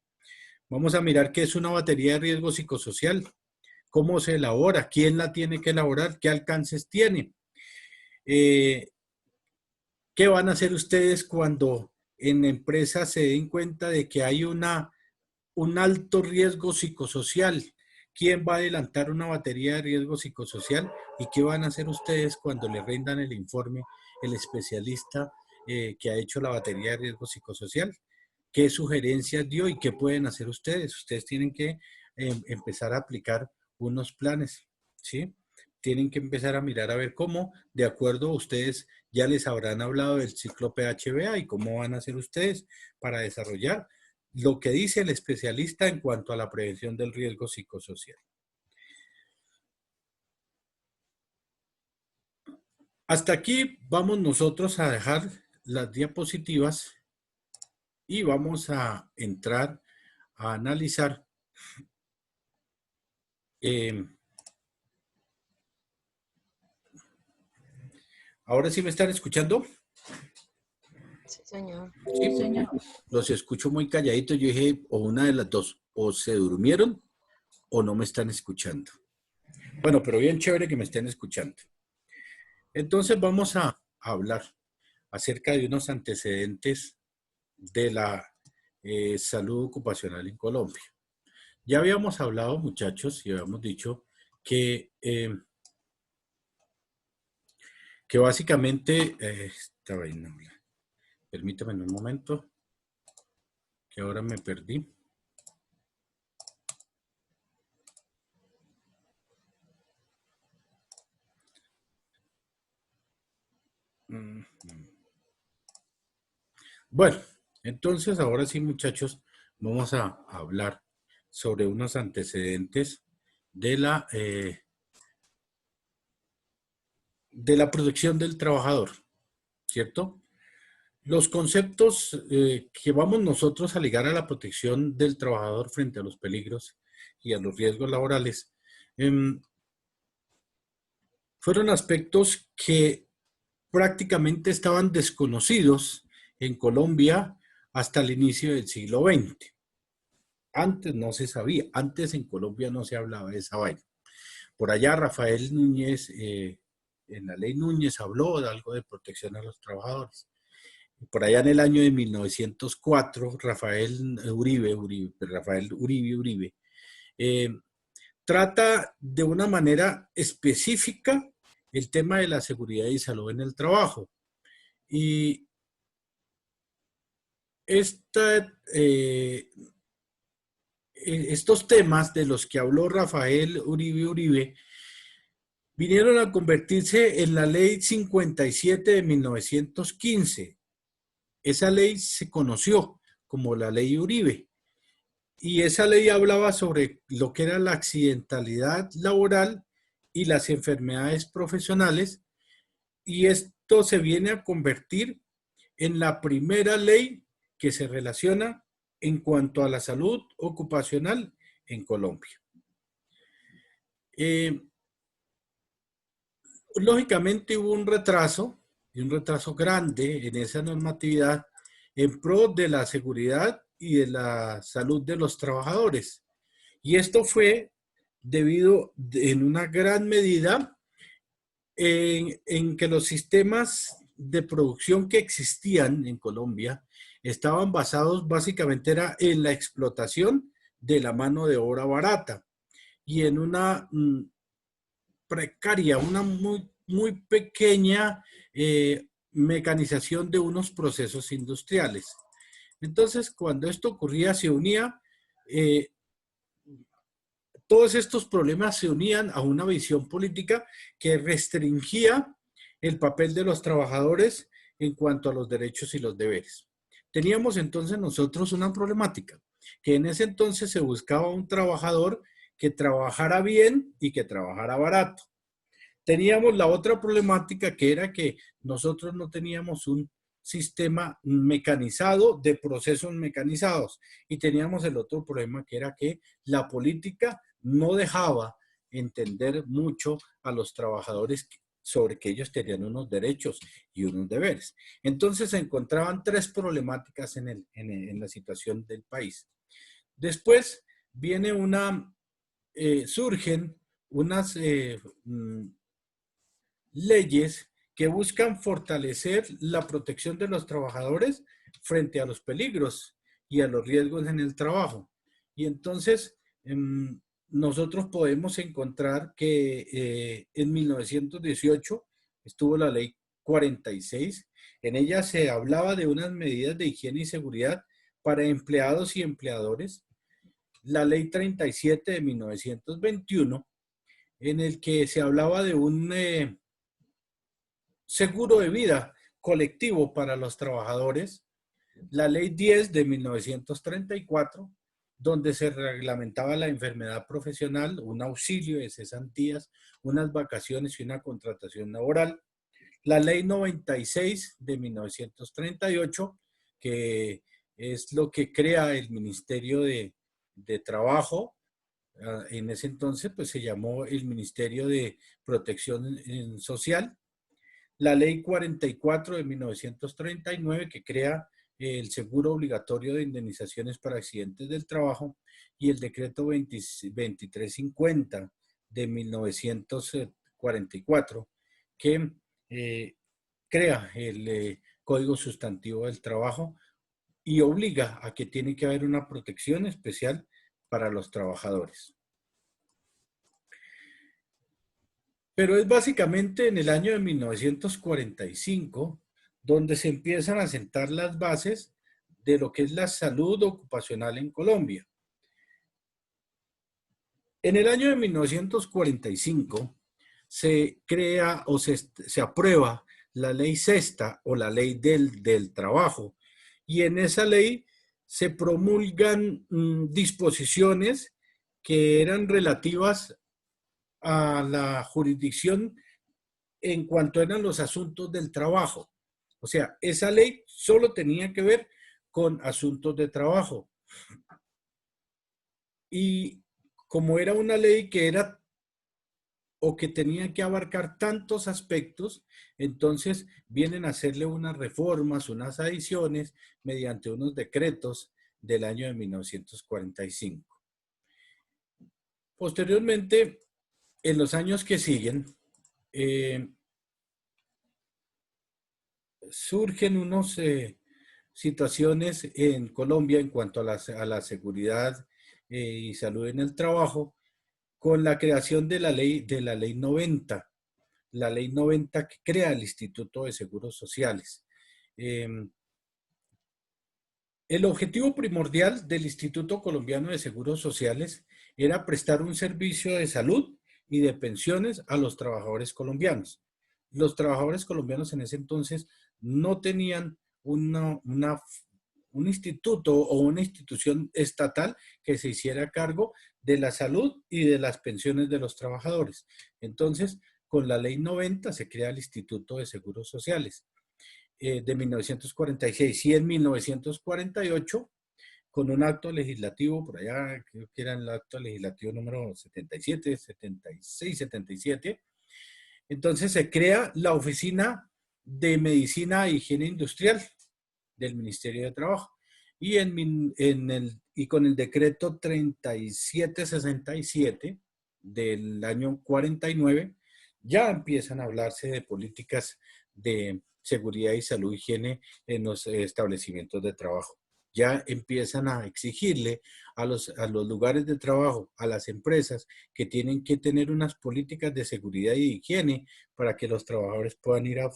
Vamos a mirar qué es una batería de riesgo psicosocial, cómo se elabora, quién la tiene que elaborar, qué alcances tiene. ¿Qué van a hacer ustedes cuando en la empresa se den cuenta de que hay un alto riesgo psicosocial? ¿Quién va a adelantar una batería de riesgo psicosocial? ¿Y qué van a hacer ustedes cuando le rindan el informe el especialista que ha hecho la batería de riesgo psicosocial? ¿Qué sugerencias dio y qué pueden hacer ustedes? Ustedes tienen que empezar a aplicar unos planes, ¿sí? Tienen que empezar a mirar a ver cómo, de acuerdo a ustedes, ya les habrán hablado del ciclo PHBA y cómo van a hacer ustedes para desarrollar lo que dice el especialista en cuanto a la prevención del riesgo psicosocial. Hasta aquí vamos nosotros a dejar las diapositivas y vamos a entrar a analizar ¿ahora sí me están escuchando? Sí, señor. Sí, Señor. los escucho muy calladitos. Yo dije, o una de las dos, o se durmieron o no me están escuchando. Bueno, pero bien chévere que me estén escuchando. Entonces vamos a hablar acerca de unos antecedentes de la salud ocupacional en Colombia. Ya habíamos hablado, muchachos, y habíamos dicho que básicamente, esta vaina, permítame un momento, que ahora me perdí. Bueno, entonces ahora sí, muchachos, vamos a hablar sobre unos antecedentes de la protección del trabajador, ¿cierto? Los conceptos que vamos nosotros a ligar a la protección del trabajador frente a los peligros y a los riesgos laborales fueron aspectos que prácticamente estaban desconocidos en Colombia hasta el inicio del siglo XX. Antes no se sabía, antes en Colombia no se hablaba de esa vaina. Por allá Rafael Núñez, en la ley Núñez habló de algo de protección a los trabajadores. Por allá en el año de 1904, Rafael Uribe, trata de una manera específica el tema de la seguridad y salud en el trabajo. Y estos temas de los que habló Rafael Uribe vinieron a convertirse en la ley 57 de 1915. Esa ley se conoció como la ley Uribe. Y esa ley hablaba sobre lo que era la accidentalidad laboral y las enfermedades profesionales. Y esto se viene a convertir en la primera ley que se relaciona en cuanto a la salud ocupacional en Colombia. Lógicamente hubo un retraso, y un retraso grande en esa normatividad en pro de la seguridad y de la salud de los trabajadores. Y esto fue debido en una gran medida en que los sistemas de producción que existían en Colombia estaban basados básicamente era en la explotación de la mano de obra barata y en una precaria, una muy pequeña mecanización de unos procesos industriales. Entonces, cuando esto ocurría, se unía, todos estos problemas se unían a una visión política que restringía el papel de los trabajadores en cuanto a los derechos y los deberes. Teníamos entonces nosotros una problemática, que en ese entonces se buscaba un trabajador que trabajara bien y que trabajara barato. Teníamos la otra problemática que era que nosotros no teníamos un sistema mecanizado de procesos mecanizados y teníamos el otro problema que era que la política no dejaba entender mucho a los trabajadores sobre que ellos tenían unos derechos y unos deberes. Entonces se encontraban tres problemáticas en la situación del país. Después viene surgen unas leyes que buscan fortalecer la protección de los trabajadores frente a los peligros y a los riesgos en el trabajo. Y entonces nosotros podemos encontrar que en 1918 estuvo la ley 46. En ella se hablaba de unas medidas de higiene y seguridad para empleados y empleadores. La ley 37 de 1921, en el que se hablaba de un seguro de vida colectivo para los trabajadores. La ley 10 de 1934, donde se reglamentaba la enfermedad profesional, un auxilio de cesantías, unas vacaciones y una contratación laboral. La ley 96 de 1938, que es lo que crea el Ministerio de Trabajo. En ese entonces pues se llamó el Ministerio de Protección Social. La ley 44 de 1939, que crea el seguro obligatorio de indemnizaciones para accidentes del trabajo, y el decreto 2350 de 1944, que crea el Código Sustantivo del Trabajo y obliga a que tiene que haber una protección especial para los trabajadores. Pero es básicamente en el año de 1945 donde se empiezan a sentar las bases de lo que es la salud ocupacional en Colombia. En el año de 1945 se crea o se aprueba la ley sexta o la ley del trabajo, y en esa ley se promulgan disposiciones que eran relativas a la jurisdicción en cuanto eran los asuntos del trabajo. O sea, esa ley solo tenía que ver con asuntos de trabajo. Y como era una ley que era o que tenía que abarcar tantos aspectos, entonces vienen a hacerle unas reformas, unas adiciones mediante unos decretos del año de 1945. Posteriormente, en los años que siguen, surgen unas situaciones en Colombia en cuanto a la seguridad y salud en el trabajo, con la creación de la ley 90, la ley 90 que crea el Instituto de Seguros Sociales. El objetivo primordial del Instituto Colombiano de Seguros Sociales era prestar un servicio de salud y de pensiones a los trabajadores colombianos. Los trabajadores colombianos en ese entonces no tenían un instituto o una institución estatal que se hiciera cargo de la salud y de las pensiones de los trabajadores. Entonces, con la ley 90 se crea el Instituto de Seguros Sociales de 1946, y en 1948, con un acto legislativo, por allá creo que era el acto legislativo número 77, 76, 77, entonces se crea la Oficina de Medicina e Higiene Industrial del Ministerio de Trabajo. Y, y con el decreto 3767 del año 49, ya empiezan a hablarse de políticas de seguridad y salud, higiene en los establecimientos de trabajo. Ya empiezan a exigirle a los lugares de trabajo, a las empresas, que tienen que tener unas políticas de seguridad y higiene para que los trabajadores puedan ir a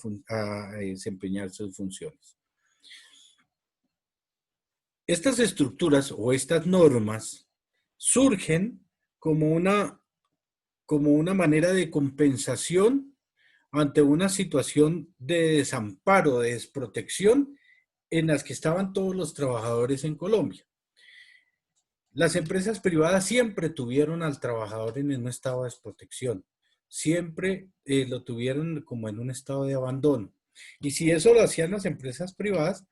desempeñar sus funciones. Estas estructuras o estas normas surgen como una manera de compensación ante una situación de desamparo, de desprotección en las que estaban todos los trabajadores en Colombia. Las empresas privadas siempre tuvieron al trabajador en un estado de desprotección, siempre lo tuvieron como en un estado de abandono. Y si eso lo hacían las empresas privadas,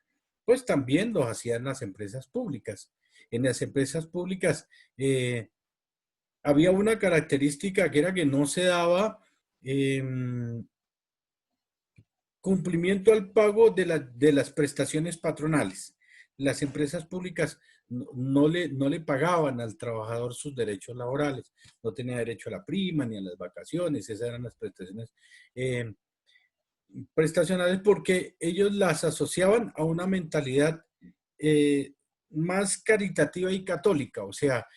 pues también lo hacían las empresas públicas. En las empresas públicas había una característica que era que no se daba cumplimiento al pago de las prestaciones patronales. Las empresas públicas no le pagaban al trabajador sus derechos laborales. No tenía derecho a la prima ni a las vacaciones. Esas eran las prestaciones prestacionales, porque ellos las asociaban a una mentalidad más caritativa y católica. O sea,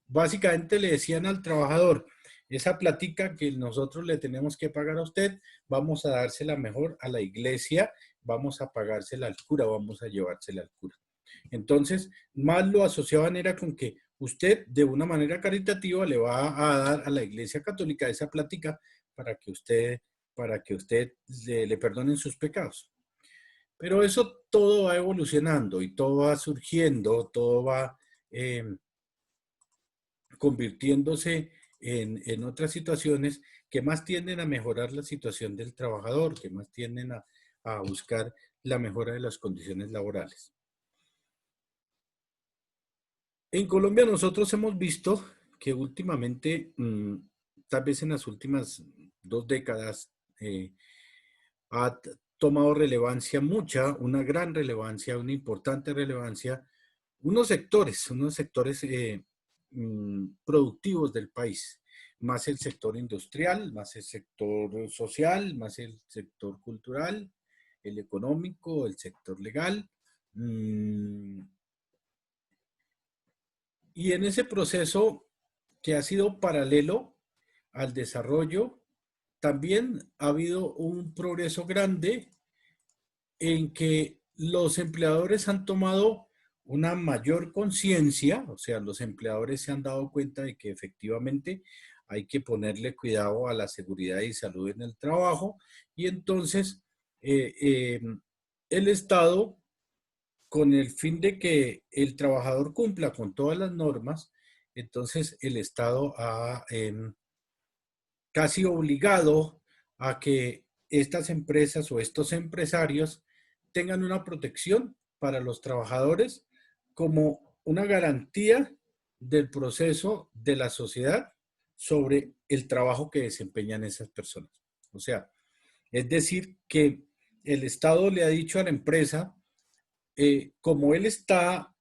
básicamente le decían al trabajador, esa platica que nosotros le tenemos que pagar a usted, vamos a dársela mejor a la iglesia, vamos a pagársela al cura, vamos a llevársela al cura. Entonces, más lo asociaban era con que usted de una manera caritativa le va a dar a la Iglesia Católica esa plática para que usted le perdonen sus pecados. Pero eso todo va evolucionando y todo va surgiendo, todo va convirtiéndose en otras situaciones que más tienden a mejorar la situación del trabajador, que más tienden a buscar la mejora de las condiciones laborales. En Colombia nosotros hemos visto que últimamente, tal vez en las últimas 2 décadas, ha tomado relevancia una gran relevancia, una importante relevancia, unos sectores productivos del país, más el sector industrial, más el sector social, más el sector cultural, el económico, el sector legal. Y en ese proceso que ha sido paralelo al desarrollo, también ha habido un progreso grande en que los empleadores han tomado una mayor conciencia, o sea, los empleadores se han dado cuenta de que efectivamente hay que ponerle cuidado a la seguridad y salud en el trabajo, y entonces el Estado, con el fin de que el trabajador cumpla con todas las normas, entonces el Estado ha casi obligado a que estas empresas o estos empresarios tengan una protección para los trabajadores como una garantía del proceso de la sociedad sobre el trabajo que desempeñan esas personas. O sea, es decir, que el Estado le ha dicho a la empresa, como él está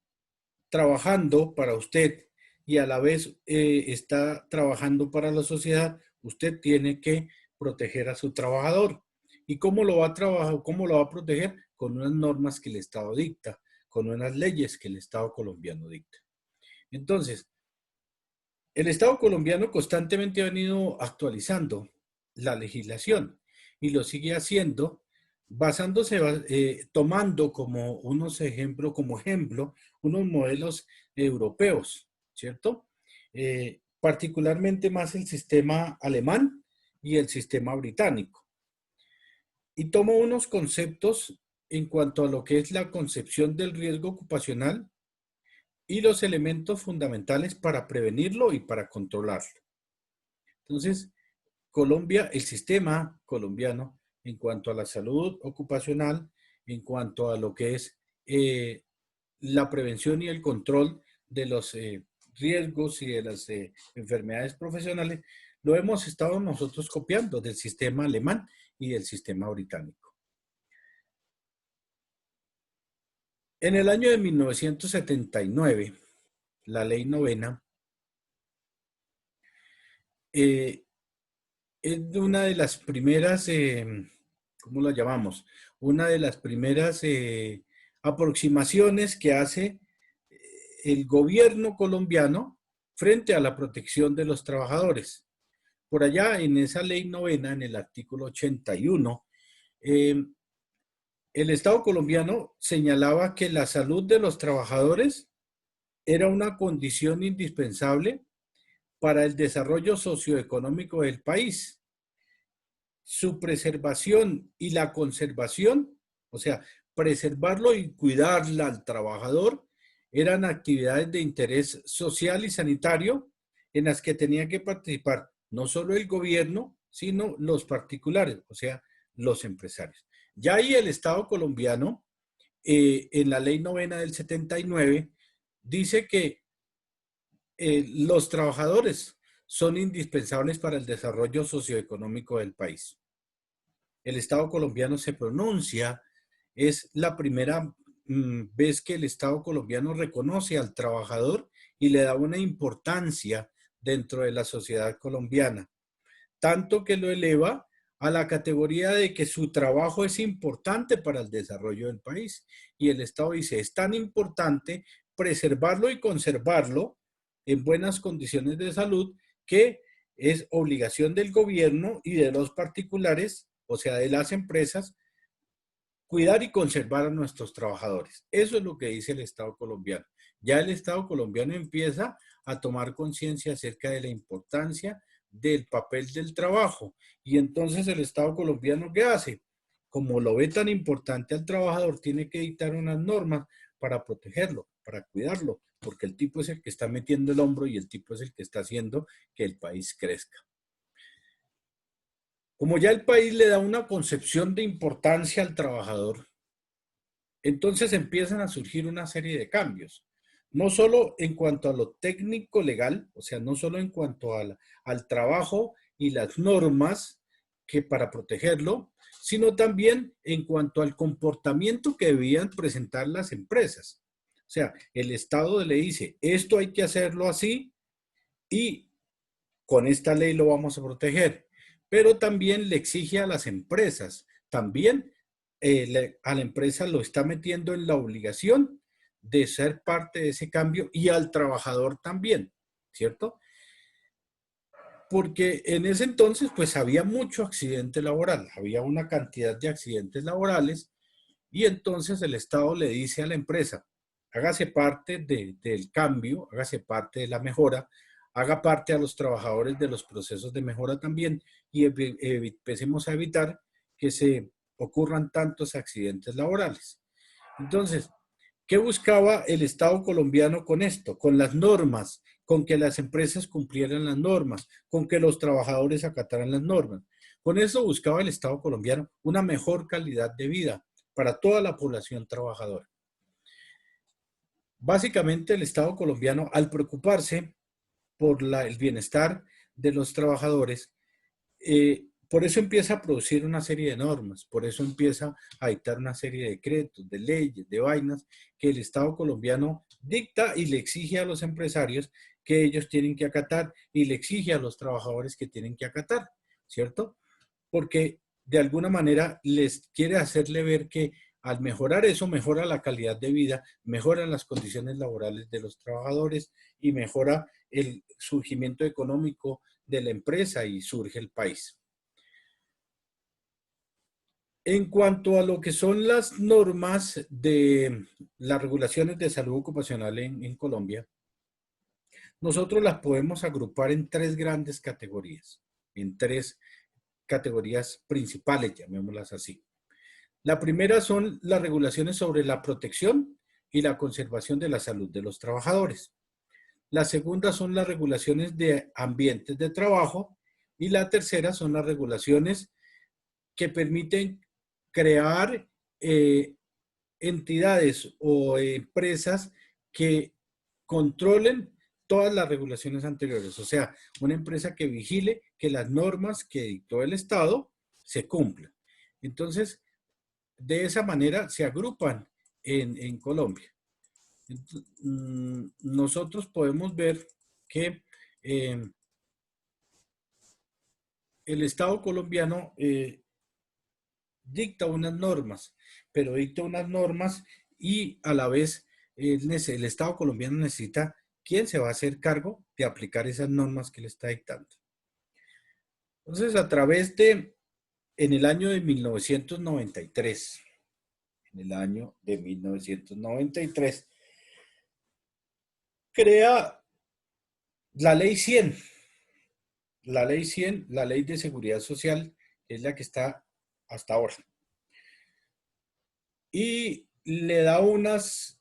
trabajando para usted y a la vez está trabajando para la sociedad, usted tiene que proteger a su trabajador. ¿Y cómo lo va a trabajar, cómo lo va a proteger? Con unas normas que el Estado dicta, con unas leyes que el Estado colombiano dicta. Entonces, el Estado colombiano constantemente ha venido actualizando la legislación y lo sigue haciendo basándose, tomando como ejemplo, unos modelos europeos, ¿cierto? Particularmente más el sistema alemán y el sistema británico. Y tomo unos conceptos en cuanto a lo que es la concepción del riesgo ocupacional y los elementos fundamentales para prevenirlo y para controlarlo. Entonces, el sistema colombiano, en cuanto a la salud ocupacional, en cuanto a lo que es la prevención y el control de los riesgos y de las enfermedades profesionales, lo hemos estado nosotros copiando del sistema alemán y del sistema británico. En el año de 1979, la Ley 9 es una de las primeras, ¿cómo la llamamos? Una de las primeras aproximaciones que hace el gobierno colombiano frente a la protección de los trabajadores. Por allá en esa Ley 9, en el artículo 81, el Estado colombiano señalaba que la salud de los trabajadores era una condición indispensable para el desarrollo socioeconómico del país. Su preservación y la conservación, o sea, preservarlo y cuidarla al trabajador, eran actividades de interés social y sanitario en las que tenía que participar no solo el gobierno, sino los particulares, o sea, los empresarios. Ya ahí el Estado colombiano, en la Ley 9 del 79, dice que los trabajadores son indispensables para el desarrollo socioeconómico del país. El Estado colombiano se pronuncia, es la primera vez que el Estado colombiano reconoce al trabajador y le da una importancia dentro de la sociedad colombiana, tanto que lo eleva a la categoría de que su trabajo es importante para el desarrollo del país. Y el Estado dice, es tan importante preservarlo y conservarlo en buenas condiciones de salud, que es obligación del gobierno y de los particulares, o sea, de las empresas, cuidar y conservar a nuestros trabajadores. Eso es lo que dice el Estado colombiano. Ya el Estado colombiano empieza a tomar conciencia acerca de la importancia del papel del trabajo. Y entonces el Estado colombiano, ¿qué hace? Como lo ve tan importante al trabajador, tiene que dictar unas normas para protegerlo, para cuidarlo, porque el tipo es el que está metiendo el hombro y el tipo es el que está haciendo que el país crezca. Como ya el país le da una concepción de importancia al trabajador, entonces empiezan a surgir una serie de cambios. No solo en cuanto a lo técnico legal, o sea, no solo en cuanto al trabajo y las normas que para protegerlo, sino también en cuanto al comportamiento que debían presentar las empresas. O sea, el Estado le dice, esto hay que hacerlo así y con esta ley lo vamos a proteger. Pero también le exige a las empresas, también a la empresa lo está metiendo en la obligación de ser parte de ese cambio y al trabajador también, ¿cierto? Porque en ese entonces pues había mucho accidente laboral, había una cantidad de accidentes laborales y entonces el Estado le dice a la empresa, hágase parte del cambio, hágase parte de la mejora, haga parte a los trabajadores de los procesos de mejora también y empecemos a evitar que se ocurran tantos accidentes laborales. Entonces, ¿qué buscaba el Estado colombiano con esto? Con las normas, con que las empresas cumplieran las normas, con que los trabajadores acataran las normas. Con eso buscaba el Estado colombiano una mejor calidad de vida para toda la población trabajadora. Básicamente el Estado colombiano, al preocuparse por el bienestar de los trabajadores, por eso empieza a producir una serie de normas, por eso empieza a dictar una serie de decretos, de leyes, de vainas que el Estado colombiano dicta y le exige a los empresarios que ellos tienen que acatar y le exige a los trabajadores que tienen que acatar, ¿cierto? Porque de alguna manera les quiere hacerle ver que al mejorar eso, mejora la calidad de vida, mejoran las condiciones laborales de los trabajadores y mejora el surgimiento económico de la empresa y surge el país. En cuanto a lo que son las normas de las regulaciones de salud ocupacional en Colombia, nosotros las podemos agrupar en tres grandes categorías, en tres categorías principales, llamémoslas así. La primera son las regulaciones sobre la protección y la conservación de la salud de los trabajadores. La segunda son las regulaciones de ambientes de trabajo y la tercera son las regulaciones que permiten crear entidades o empresas que controlen todas las regulaciones anteriores. O sea, una empresa que vigile que las normas que dictó el Estado se cumplan. Entonces, de esa manera se agrupan en Colombia. Nosotros podemos ver que el Estado colombiano dicta unas normas, pero dicta unas normas y a la vez el Estado colombiano necesita quién se va a hacer cargo de aplicar esas normas que le está dictando. Entonces, a través de, en el año de 1993, crea la Ley 100, la Ley de Seguridad Social, que es la que está hasta ahora. Y le da unas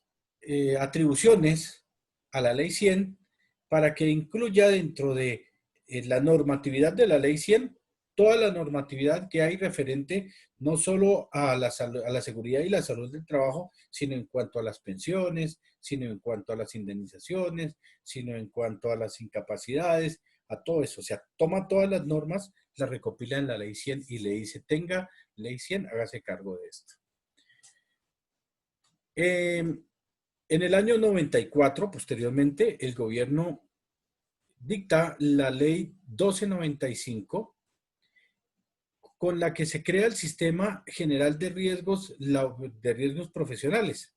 atribuciones a la Ley 100 para que incluya dentro de la normatividad de la Ley 100 toda la normatividad que hay referente no solo a la seguridad y la salud del trabajo, sino en cuanto a las pensiones, sino en cuanto a las indemnizaciones, sino en cuanto a las incapacidades, a todo eso. O sea, toma todas las normas, las recopila en la Ley 100 y le dice, tenga Ley 100, hágase cargo de esto. En el año 94, posteriormente, el gobierno dicta la Ley 1295, con la que se crea el Sistema General de Riesgos Profesionales.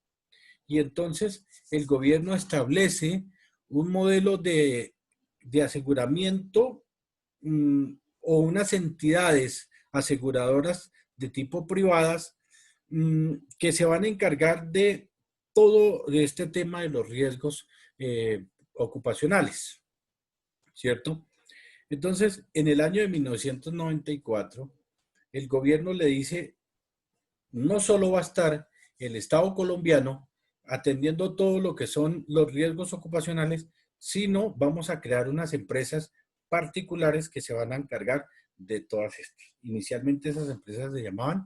Y entonces el gobierno establece un modelo de aseguramiento o unas entidades aseguradoras de tipo privadas que se van a encargar de todo este tema de los riesgos ocupacionales, ¿cierto? Entonces, en el año de 1994, el gobierno le dice, no solo va a estar el Estado colombiano atendiendo todo lo que son los riesgos ocupacionales, sino vamos a crear unas empresas particulares que se van a encargar de todas estas. Inicialmente esas empresas se llamaban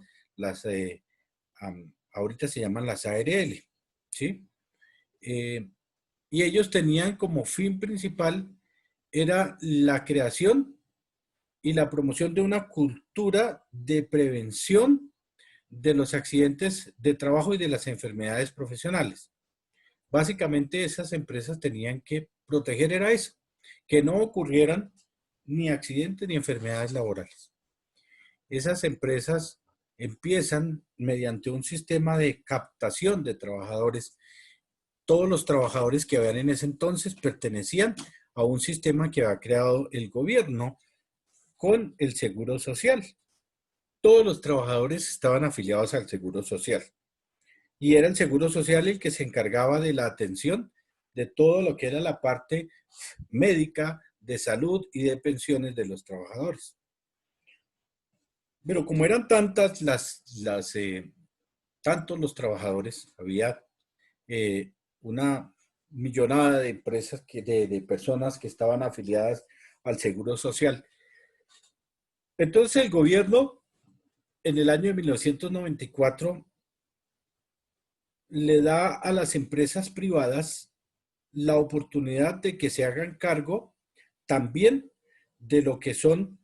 ahorita se llaman las ARL, ¿sí? Y ellos tenían como fin principal era la creación y la promoción de una cultura de prevención de los accidentes de trabajo y de las enfermedades profesionales. Básicamente esas empresas tenían que proteger era eso, que no ocurrieran ni accidentes ni enfermedades laborales. Esas empresas empiezan mediante un sistema de captación de trabajadores. Todos los trabajadores que habían en ese entonces pertenecían a un sistema que había creado el gobierno con el Seguro Social. Todos los trabajadores estaban afiliados al Seguro Social. Y era el Seguro Social el que se encargaba de la atención de todo lo que era la parte médica, de salud y de pensiones de los trabajadores. Pero como eran tantas tantos los trabajadores, había una millonada de empresas, de personas que estaban afiliadas al Seguro Social. Entonces el gobierno, en el año de 1994, le da a las empresas privadas la oportunidad de que se hagan cargo también de lo que son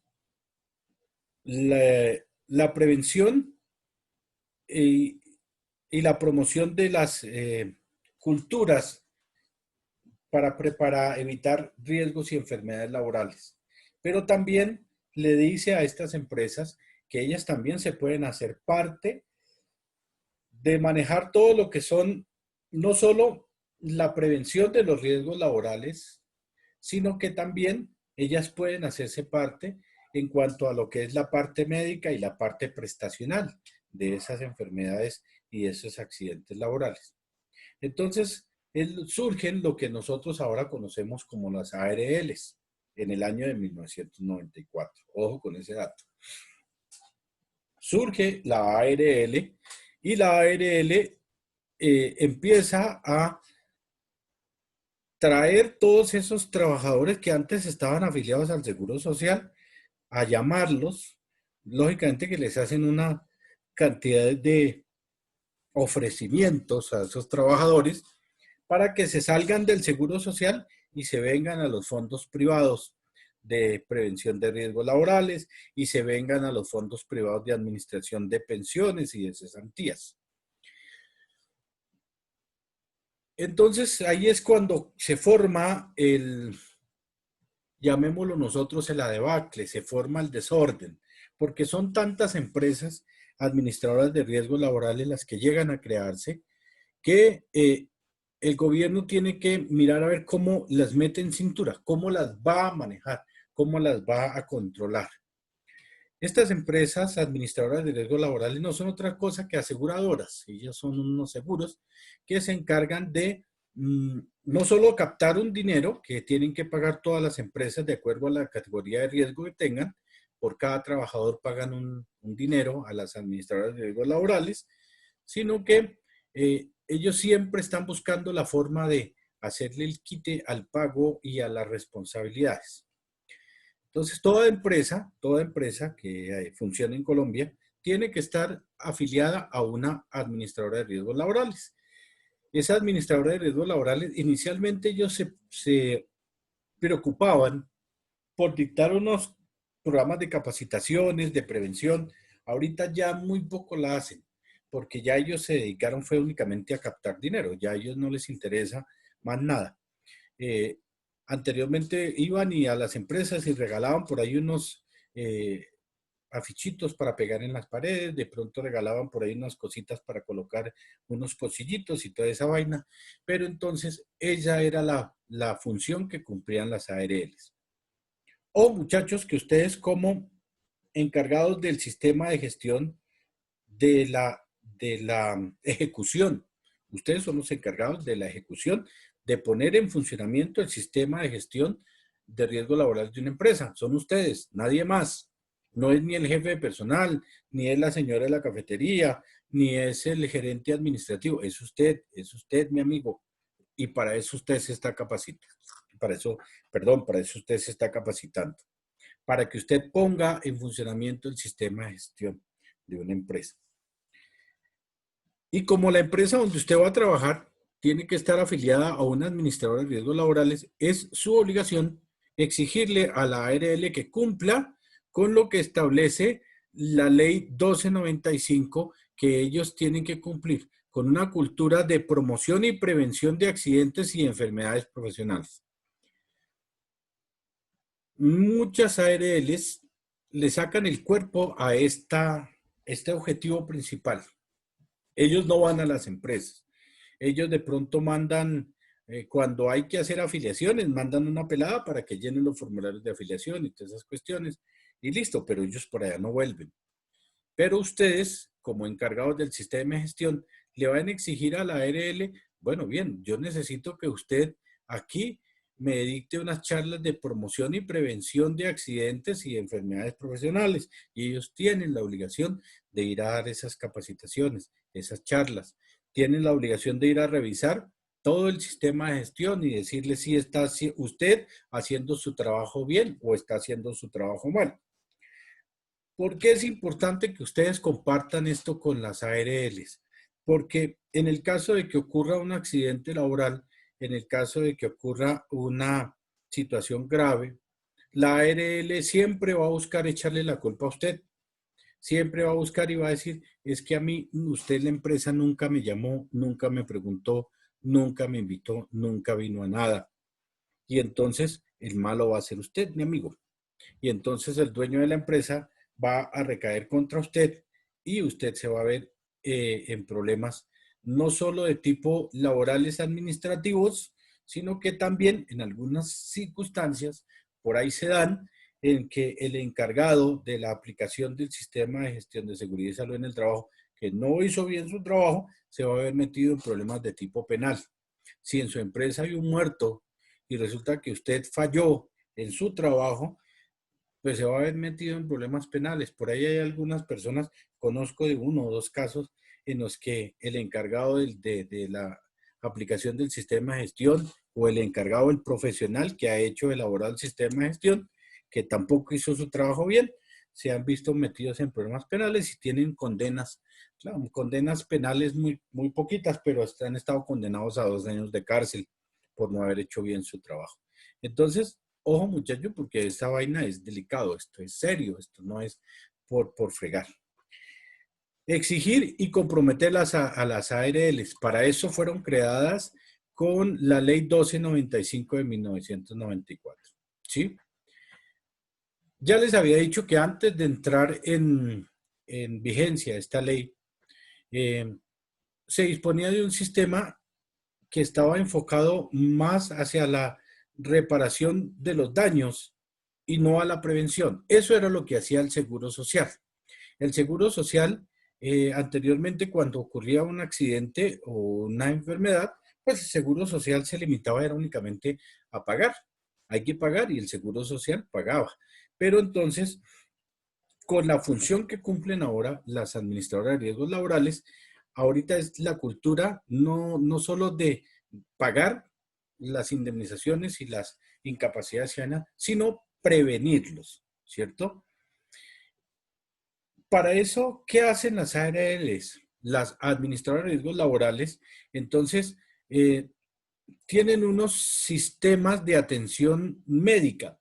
la prevención y la promoción de las culturas para evitar riesgos y enfermedades laborales. Pero también le dice a estas empresas que ellas también se pueden hacer parte de manejar todo lo que son no solo la prevención de los riesgos laborales, sino que también ellas pueden hacerse parte en cuanto a lo que es la parte médica y la parte prestacional de esas enfermedades y de esos accidentes laborales. Entonces, surgen lo que nosotros ahora conocemos como las ARLs en el año de 1994. Ojo con ese dato. Surge la ARL y la ARL empieza a traer todos esos trabajadores que antes estaban afiliados al Seguro Social, a llamarlos, lógicamente que les hacen una cantidad de ofrecimientos a esos trabajadores para que se salgan del Seguro Social y se vengan a los fondos privados de prevención de riesgos laborales y se vengan a los fondos privados de administración de pensiones y de cesantías. Entonces, ahí es cuando se forma llamémoslo nosotros la debacle, se forma el desorden, porque son tantas empresas administradoras de riesgos laborales las que llegan a crearse, que el gobierno tiene que mirar a ver cómo las mete en cintura, cómo las va a manejar, cómo las va a controlar. Estas empresas administradoras de riesgos laborales no son otra cosa que aseguradoras. Ellas son unos seguros que se encargan de no solo captar un dinero que tienen que pagar todas las empresas de acuerdo a la categoría de riesgo que tengan. Por cada trabajador pagan un dinero a las administradoras de riesgos laborales, sino que ellos siempre están buscando la forma de hacerle el quite al pago y a las responsabilidades. Entonces, toda empresa que funcione en Colombia tiene que estar afiliada a una administradora de riesgos laborales. Esa administradora de riesgos laborales, inicialmente ellos se preocupaban por dictar unos programas de capacitaciones, de prevención. Ahorita ya muy poco la hacen, porque ya ellos se dedicaron fue únicamente a captar dinero. Ya a ellos no les interesa más nada. Anteriormente iban y a las empresas y regalaban por ahí unos afichitos para pegar en las paredes, de pronto regalaban por ahí unas cositas para colocar unos pocillitos y toda esa vaina, pero entonces ella era la función que cumplían las ARLs. O muchachos, que ustedes como encargados del sistema de gestión de la ejecución, ustedes son los encargados de la ejecución, de poner en funcionamiento el sistema de gestión de riesgo laboral de una empresa. Son ustedes, nadie más. No es ni el jefe de personal, ni es la señora de la cafetería, ni es el gerente administrativo. Es usted, mi amigo. Y para eso usted se está capacitando. Para eso usted se está capacitando. Para que usted ponga en funcionamiento el sistema de gestión de una empresa. Y como la empresa donde usted va a trabajar tiene que estar afiliada a una administradora de riesgos laborales, es su obligación exigirle a la ARL que cumpla con lo que establece la ley 1295, que ellos tienen que cumplir con una cultura de promoción y prevención de accidentes y enfermedades profesionales. Muchas ARLs le sacan el cuerpo a este objetivo principal. Ellos no van a las empresas. Ellos de pronto mandan, cuando hay que hacer afiliaciones, mandan una pelada para que llenen los formularios de afiliación y todas esas cuestiones. Y listo, pero ellos por allá no vuelven. Pero ustedes, como encargados del sistema de gestión, le van a exigir a la ARL, bueno, bien, yo necesito que usted aquí me dicte unas charlas de promoción y prevención de accidentes y enfermedades profesionales. Y ellos tienen la obligación de ir a dar esas capacitaciones, esas charlas. Tienen la obligación de ir a revisar todo el sistema de gestión y decirle si está usted haciendo su trabajo bien o está haciendo su trabajo mal. ¿Por qué es importante que ustedes compartan esto con las ARLs? Porque en el caso de que ocurra un accidente laboral, en el caso de que ocurra una situación grave, la ARL siempre va a buscar echarle la culpa a usted. Siempre va a buscar y va a decir, es que a mí, usted, la empresa, nunca me llamó, nunca me preguntó, nunca me invitó, nunca vino a nada. Y entonces el malo va a ser usted, mi amigo. Y entonces el dueño de la empresa va a recaer contra usted y usted se va a ver en problemas no solo de tipo laborales administrativos, sino que también en algunas circunstancias por ahí se dan en que el encargado de la aplicación del sistema de gestión de seguridad y salud en el trabajo, que no hizo bien su trabajo, se va a ver metido en problemas de tipo penal. Si en su empresa hay un muerto y resulta que usted falló en su trabajo, pues se va a ver metido en problemas penales. Por ahí hay algunas personas, conozco de uno o dos casos en los que el encargado de la aplicación del sistema de gestión o el encargado, el profesional que ha hecho elaborar el sistema de gestión, que tampoco hizo su trabajo bien, se han visto metidos en problemas penales y tienen condenas, claro, condenas penales muy, muy poquitas, pero han estado condenados a 2 años de cárcel por no haber hecho bien su trabajo. Entonces, ojo muchachos, porque esta vaina es delicado, esto es serio, esto no es por fregar. Exigir y comprometerlas a las ARLs. Para eso fueron creadas con la ley 1295 de 1994. ¿Sí? Ya les había dicho que antes de entrar en vigencia esta ley, se disponía de un sistema que estaba enfocado más hacia la reparación de los daños y no a la prevención. Eso era lo que hacía el Seguro Social. El Seguro Social, anteriormente, cuando ocurría un accidente o una enfermedad, pues el Seguro Social se limitaba era únicamente a pagar. Hay que pagar y el Seguro Social pagaba. Pero entonces, con la función que cumplen ahora las administradoras de riesgos laborales, ahorita es la cultura no solo de pagar las indemnizaciones y las incapacidades ciudadanas, sino prevenirlos, ¿cierto? Para eso, ¿qué hacen las ARLs? Las administradoras de riesgos laborales, entonces, tienen unos sistemas de atención médica.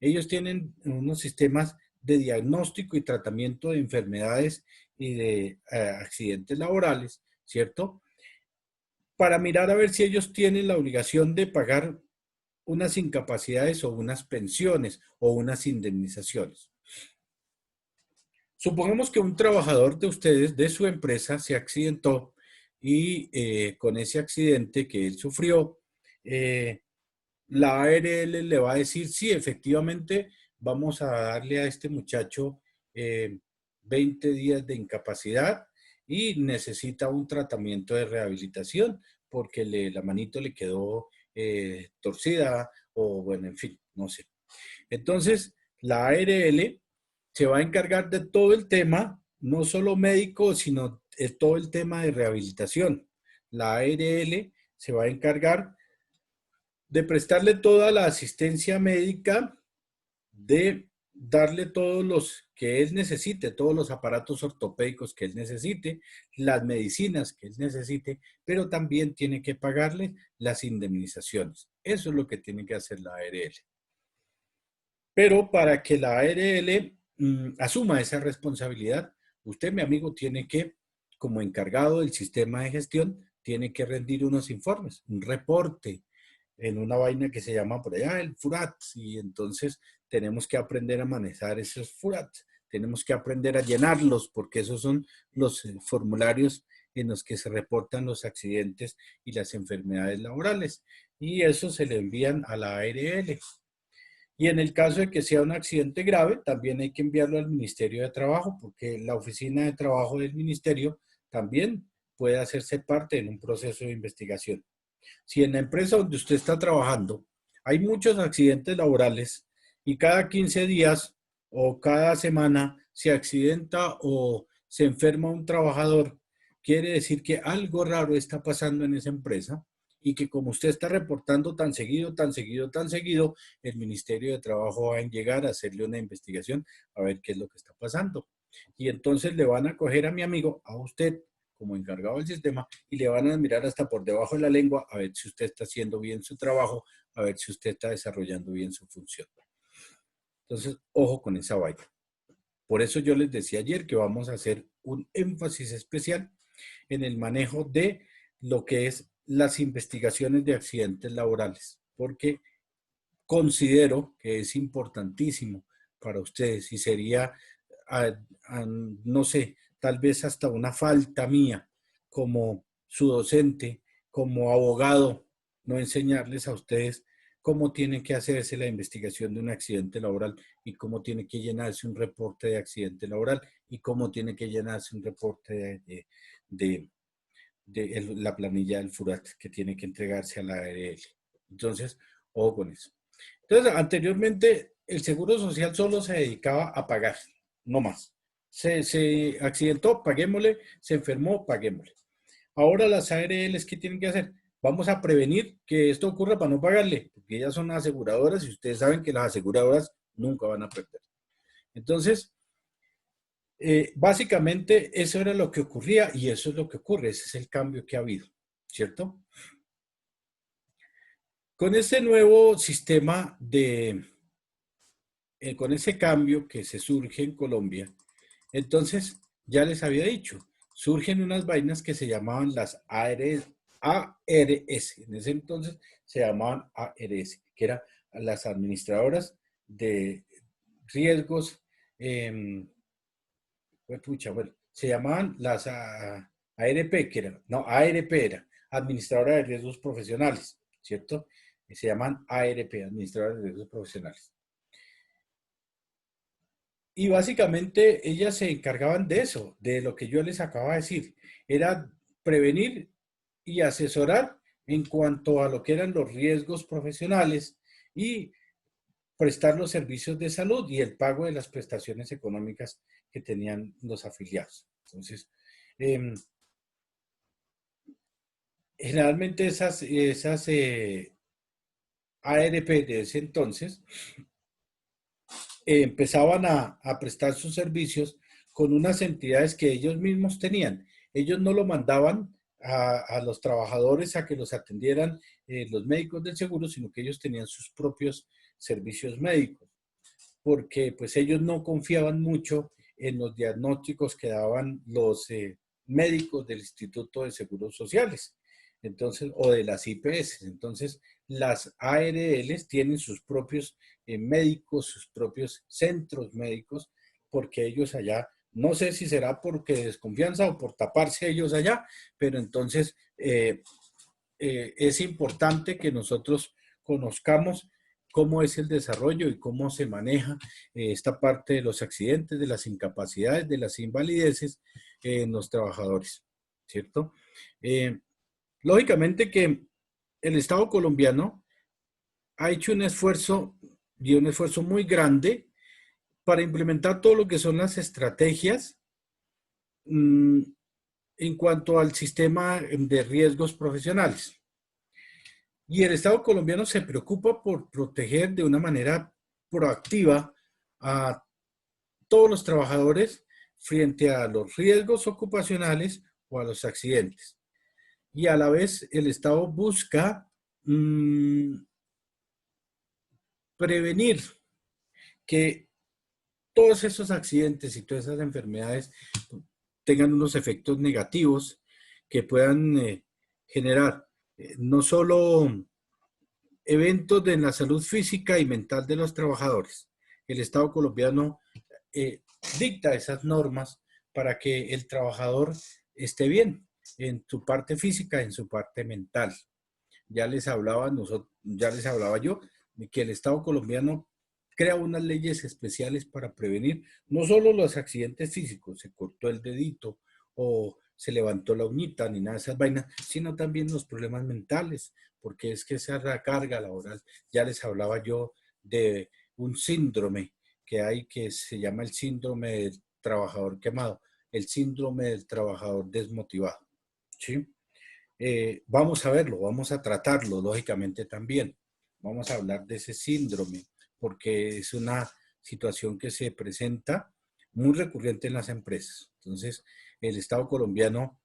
Ellos tienen unos sistemas de diagnóstico y tratamiento de enfermedades y de accidentes laborales, ¿cierto? Para mirar a ver si ellos tienen la obligación de pagar unas incapacidades o unas pensiones o unas indemnizaciones. Supongamos que un trabajador de ustedes, de su empresa, se accidentó y con ese accidente que él sufrió, la ARL le va a decir, sí, efectivamente, vamos a darle a este muchacho 20 días de incapacidad y necesita un tratamiento de rehabilitación porque la manito le quedó torcida o bueno, en fin, no sé. Entonces, la ARL se va a encargar de todo el tema, no solo médico, sino todo el tema de rehabilitación. La ARL se va a encargar de prestarle toda la asistencia médica, de darle todos los que él necesite, todos los aparatos ortopédicos que él necesite, las medicinas que él necesite, pero también tiene que pagarle las indemnizaciones. Eso es lo que tiene que hacer la ARL. Pero para que la ARL asuma esa responsabilidad, usted, mi amigo, tiene que, como encargado del sistema de gestión, tiene que rendir unos informes, un reporte en una vaina que se llama por allá el FURAT. Y entonces tenemos que aprender a manejar esos FURAT. Tenemos que aprender a llenarlos porque esos son los formularios en los que se reportan los accidentes y las enfermedades laborales. Y eso se le envían a la ARL. Y en el caso de que sea un accidente grave, también hay que enviarlo al Ministerio de Trabajo, porque la oficina de trabajo del ministerio también puede hacerse parte en un proceso de investigación. Si en la empresa donde usted está trabajando hay muchos accidentes laborales y cada 15 días o cada semana se accidenta o se enferma un trabajador, quiere decir que algo raro está pasando en esa empresa y que como usted está reportando tan seguido, tan seguido, tan seguido, el Ministerio de Trabajo va a llegar a hacerle una investigación a ver qué es lo que está pasando. Y entonces le van a coger a mi amigo, a usted, como encargado del sistema, y le van a mirar hasta por debajo de la lengua a ver si usted está haciendo bien su trabajo, a ver si usted está desarrollando bien su función. Entonces, ojo con esa vaina. Por eso yo les decía ayer que vamos a hacer un énfasis especial en el manejo de lo que es las investigaciones de accidentes laborales, porque considero que es importantísimo para ustedes y sería, no sé, tal vez hasta una falta mía como su docente, como abogado, no enseñarles a ustedes cómo tiene que hacerse la investigación de un accidente laboral y cómo tiene que llenarse un reporte de accidente laboral y cómo tiene que llenarse un reporte de la planilla del FURAT que tiene que entregarse a la ARL. Entonces, ojo con eso. Entonces, anteriormente, el Seguro Social solo se dedicaba a pagar, no más. Se accidentó, paguémosle, se enfermó, paguémosle. Ahora las ARLs, ¿qué tienen que hacer? Vamos a prevenir que esto ocurra para no pagarle, porque ellas son aseguradoras y ustedes saben que las aseguradoras nunca van a perder. Entonces, básicamente eso era lo que ocurría y eso es lo que ocurre, ese es el cambio que ha habido, ¿cierto? Con ese nuevo sistema con ese cambio que se surge en Colombia, entonces, ya les había dicho, surgen unas vainas que se llamaban las ARS. En ese entonces se llamaban ARS, que eran las administradoras de riesgos. Bueno, se llamaban las ARP, que eran, no, ARP era Administradora de Riesgos Profesionales, ¿cierto? Se llaman ARP, Administradora de Riesgos Profesionales. Y básicamente ellas se encargaban de eso, de lo que yo les acababa de decir. Era prevenir y asesorar en cuanto a lo que eran los riesgos profesionales y prestar los servicios de salud y el pago de las prestaciones económicas que tenían los afiliados. Entonces, generalmente esas ARP de ese entonces empezaban a prestar sus servicios con unas entidades que ellos mismos tenían. Ellos no lo mandaban a los trabajadores a que los atendieran los médicos del seguro, sino que ellos tenían sus propios servicios médicos, porque pues ellos no confiaban mucho en los diagnósticos que daban los médicos del Instituto de Seguros Sociales, entonces, o de las IPS. Entonces, las ARLs tienen sus propios médicos, sus propios centros médicos, porque ellos allá No sé si será porque desconfianza o por taparse ellos allá, pero entonces es importante que nosotros conozcamos cómo es el desarrollo y cómo se maneja esta parte de los accidentes, de las incapacidades, de las invalideces en los trabajadores, ¿cierto? Lógicamente que el Estado colombiano ha hecho un esfuerzo y un esfuerzo muy grande para implementar todo lo que son las estrategias en cuanto al sistema de riesgos profesionales. Y el Estado colombiano se preocupa por proteger de una manera proactiva a todos los trabajadores frente a los riesgos ocupacionales o a los accidentes. Y a la vez el Estado busca prevenir que todos esos accidentes y todas esas enfermedades tengan unos efectos negativos que puedan generar no solo eventos de la salud física y mental de los trabajadores. El Estado colombiano dicta esas normas para que el trabajador esté bien en su parte física, en su parte mental. Ya les hablaba yo de que el Estado colombiano crea unas leyes especiales para prevenir no solo los accidentes físicos, se cortó el dedito o se levantó la uñita, ni nada de esas vainas, sino también los problemas mentales, porque es que esa carga laboral, ya les hablaba yo de un síndrome que hay que se llama el síndrome del trabajador quemado, el síndrome del trabajador desmotivado, ¿sí? Vamos a verlo, vamos a tratarlo, lógicamente también. Vamos a hablar de ese síndrome, porque es una situación que se presenta muy recurrente en las empresas. Entonces, el Estado colombiano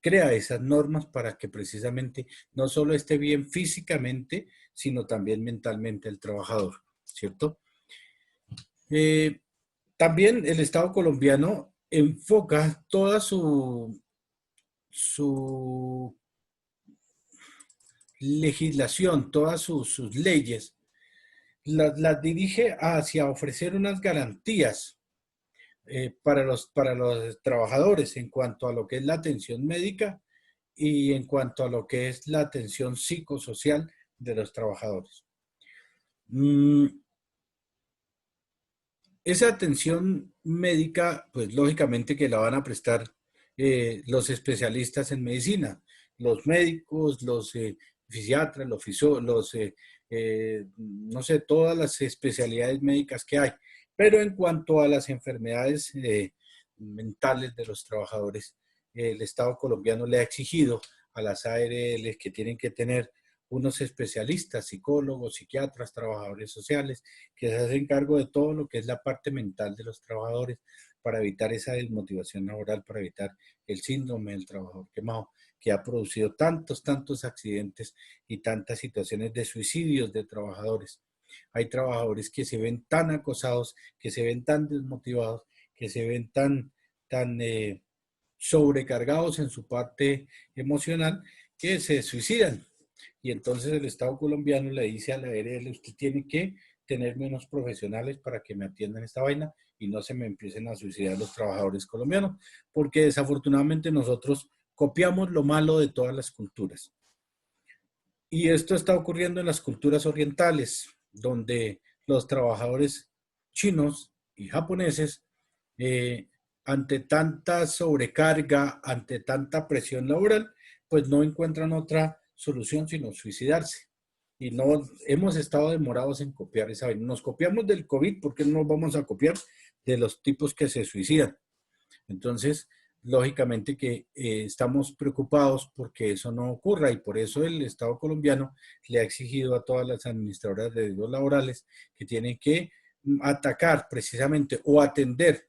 crea esas normas para que precisamente no solo esté bien físicamente, sino también mentalmente el trabajador, ¿cierto? También el Estado colombiano enfoca toda su legislación, todas sus leyes, las dirige hacia ofrecer unas garantías para los trabajadores en cuanto a lo que es la atención médica y en cuanto a lo que es la atención psicosocial de los trabajadores. Esa atención médica, pues lógicamente que la van a prestar los especialistas en medicina, los médicos, los fisiatras, no sé, todas las especialidades médicas que hay. Pero en cuanto a las enfermedades mentales de los trabajadores, el Estado colombiano le ha exigido a las ARL que tienen que tener unos especialistas, psicólogos, psiquiatras, trabajadores sociales, que se hacen cargo de todo lo que es la parte mental de los trabajadores para evitar esa desmotivación laboral, para evitar el síndrome del trabajador quemado, que ha producido tantos accidentes y tantas situaciones de suicidios de trabajadores. Hay trabajadores que se ven tan acosados, que se ven tan desmotivados, que se ven tan sobrecargados en su parte emocional, que se suicidan. Y entonces el Estado colombiano le dice a la ARL, usted tiene que tener menos profesionales para que me atiendan esta vaina y no se me empiecen a suicidar los trabajadores colombianos, porque desafortunadamente nosotros copiamos lo malo de todas las culturas. Y esto está ocurriendo en las culturas orientales, donde los trabajadores chinos y japoneses, ante tanta sobrecarga, ante tanta presión laboral, pues no encuentran otra solución sino suicidarse. Y no hemos estado demorados en copiar esa vaina. Nos copiamos del COVID, ¿por qué no nos vamos a copiar de los tipos que se suicidan? Entonces, lógicamente que estamos preocupados porque eso no ocurra y por eso el Estado colombiano le ha exigido a todas las administradoras de riesgos laborales que tienen que atacar precisamente o atender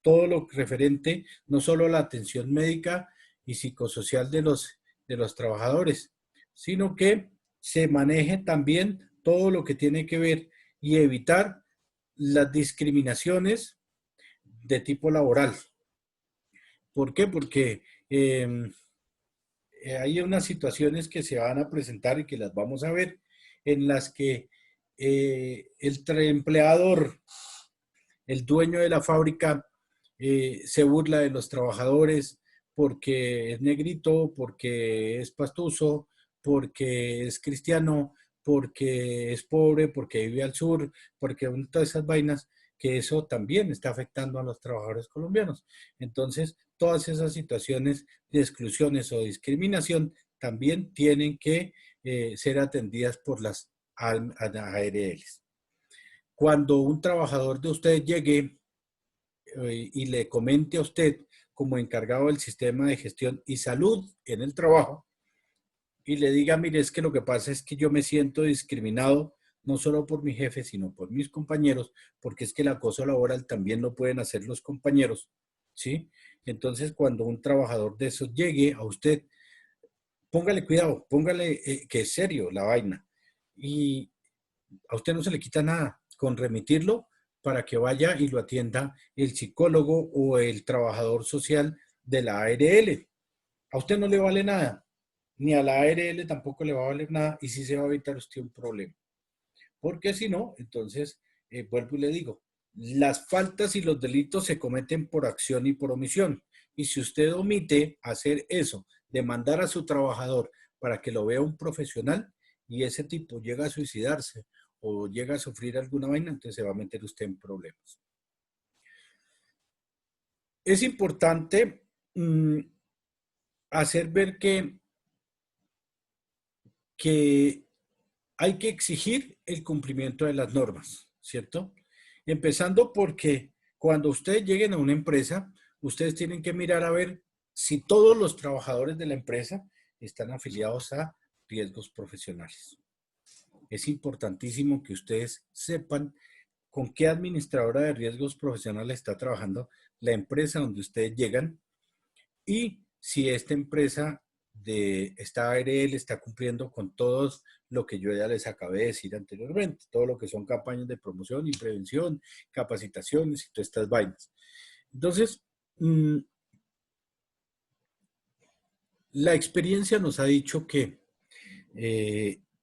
todo lo referente no solo a la atención médica y psicosocial de los trabajadores, sino que se maneje también todo lo que tiene que ver y evitar las discriminaciones de tipo laboral. ¿Por qué? Porque hay unas situaciones que se van a presentar y que las vamos a ver, en las que el empleador el dueño de la fábrica se burla de los trabajadores porque es negrito, porque es pastuso, porque es cristiano, porque es pobre, porque vive al sur, porque todas esas vainas, que eso también está afectando a los trabajadores colombianos. Entonces, todas esas situaciones de exclusiones o discriminación también tienen que ser atendidas por las ARLs. Cuando un trabajador de usted llegue y le comente a usted como encargado del sistema de gestión y salud en el trabajo y le diga, mire, es que lo que pasa es que yo me siento discriminado no solo por mi jefe, sino por mis compañeros, porque es que el acoso laboral también lo pueden hacer los compañeros, ¿sí? Entonces, cuando un trabajador de esos llegue a usted, póngale cuidado, póngale que es serio la vaina. Y a usted no se le quita nada con remitirlo para que vaya y lo atienda el psicólogo o el trabajador social de la ARL. A usted no le vale nada, ni a la ARL tampoco le va a valer nada y sí se va a evitar usted un problema. Porque si no, entonces, vuelvo y le digo, las faltas y los delitos se cometen por acción y por omisión. Y si usted omite hacer eso, de mandar a su trabajador para que lo vea un profesional y ese tipo llega a suicidarse o llega a sufrir alguna vaina, entonces se va a meter usted en problemas. Es importante hacer ver que hay que exigir el cumplimiento de las normas, ¿cierto? Empezando porque cuando ustedes lleguen a una empresa, ustedes tienen que mirar a ver si todos los trabajadores de la empresa están afiliados a riesgos profesionales. Es importantísimo que ustedes sepan con qué administradora de riesgos profesionales está trabajando la empresa donde ustedes llegan y si esta empresa de esta ARL está cumpliendo con todo lo que yo ya les acabé de decir anteriormente, todo lo que son campañas de promoción y prevención, capacitaciones y todas estas vainas. Entonces, la experiencia nos ha dicho que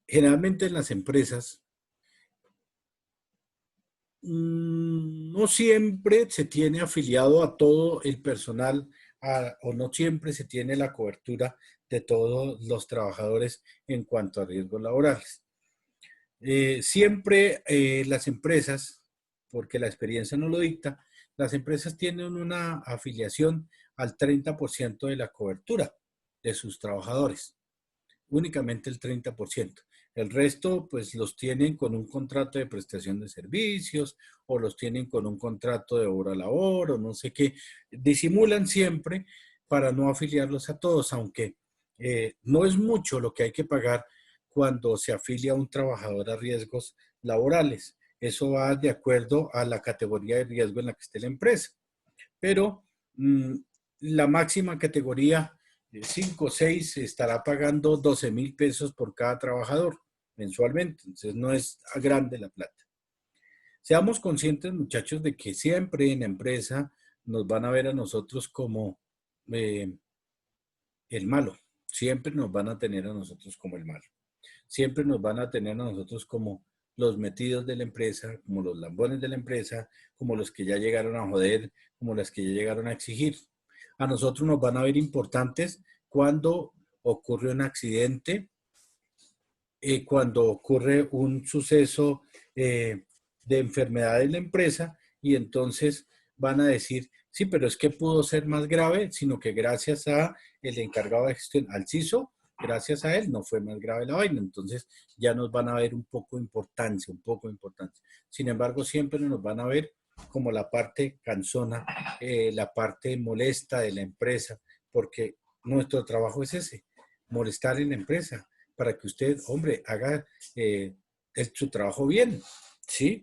generalmente en las empresas no siempre se tiene afiliado a todo el personal o no siempre se tiene la cobertura de todos los trabajadores en cuanto a riesgos laborales. Siempre las empresas, porque la experiencia no lo dicta, las empresas tienen una afiliación al 30% de la cobertura de sus trabajadores, únicamente el 30%. El resto, pues, los tienen con un contrato de prestación de servicios o los tienen con un contrato de hora-labor o no sé qué. Disimulan siempre para no afiliarlos a todos, aunque no es mucho lo que hay que pagar cuando se afilia a un trabajador a riesgos laborales. Eso va de acuerdo a la categoría de riesgo en la que esté la empresa. Pero la máxima categoría 5 o 6 se estará pagando 12,000 pesos por cada trabajador mensualmente. Entonces no es grande la plata. Seamos conscientes, muchachos, de que siempre en la empresa nos van a ver a nosotros como el malo. Siempre nos van a tener a nosotros como el malo. Siempre nos van a tener a nosotros como los metidos de la empresa, como los lambones de la empresa, como los que ya llegaron a joder, como los que ya llegaron a exigir. A nosotros nos van a ver importantes cuando ocurre un accidente, cuando ocurre un suceso de enfermedad en la empresa y entonces van a decir, sí, pero es que pudo ser más grave, sino que gracias a el encargado de gestión, al CISO, gracias a él no fue más grave la vaina. Entonces ya nos van a ver un poco de importancia, un poco de importancia. Sin embargo, siempre nos van a ver como la parte cansona, la parte molesta de la empresa, porque nuestro trabajo es ese, molestar en la empresa, para que usted, hombre, haga su trabajo bien, ¿sí?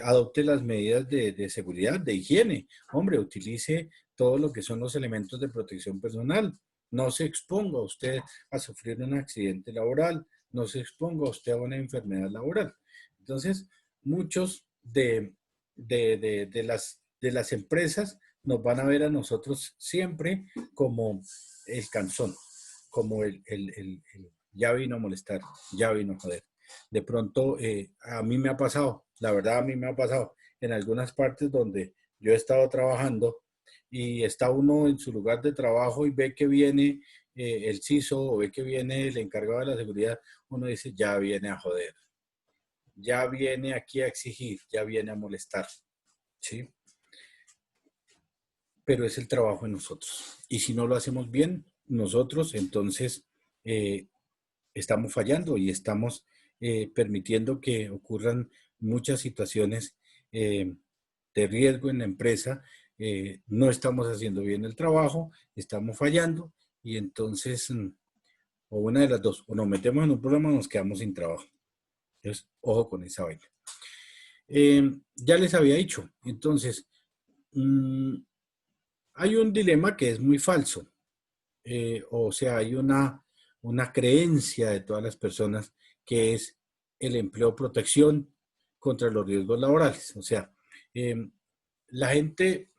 Adopte las medidas de seguridad, de higiene, hombre, utilice todo lo que son los elementos de protección personal. No se exponga usted a sufrir un accidente laboral, no se exponga usted a una enfermedad laboral. Entonces, muchos de las empresas nos van a ver a nosotros siempre como el cansón, como el ya vino a molestar, ya vino a joder. De pronto, a mí me ha pasado, la verdad a mí me ha pasado. en algunas partes donde yo he estado trabajando y está uno en su lugar de trabajo y ve que viene el CISO o ve que viene el encargado de la seguridad, uno dice, ya viene a joder, ya viene aquí a exigir, ya viene a molestar, ¿sí? Pero es el trabajo de nosotros. Y si no lo hacemos bien nosotros, entonces estamos fallando y estamos permitiendo que ocurran muchas situaciones de riesgo en la empresa. No estamos haciendo bien el trabajo, estamos fallando y entonces, o una de las dos, o nos metemos en un problema o nos quedamos sin trabajo. Entonces, ojo con esa vaina. Ya les había dicho, entonces, hay un dilema que es muy falso. O sea, hay una creencia de todas las personas que es el empleo protección contra los riesgos laborales. O sea, la gente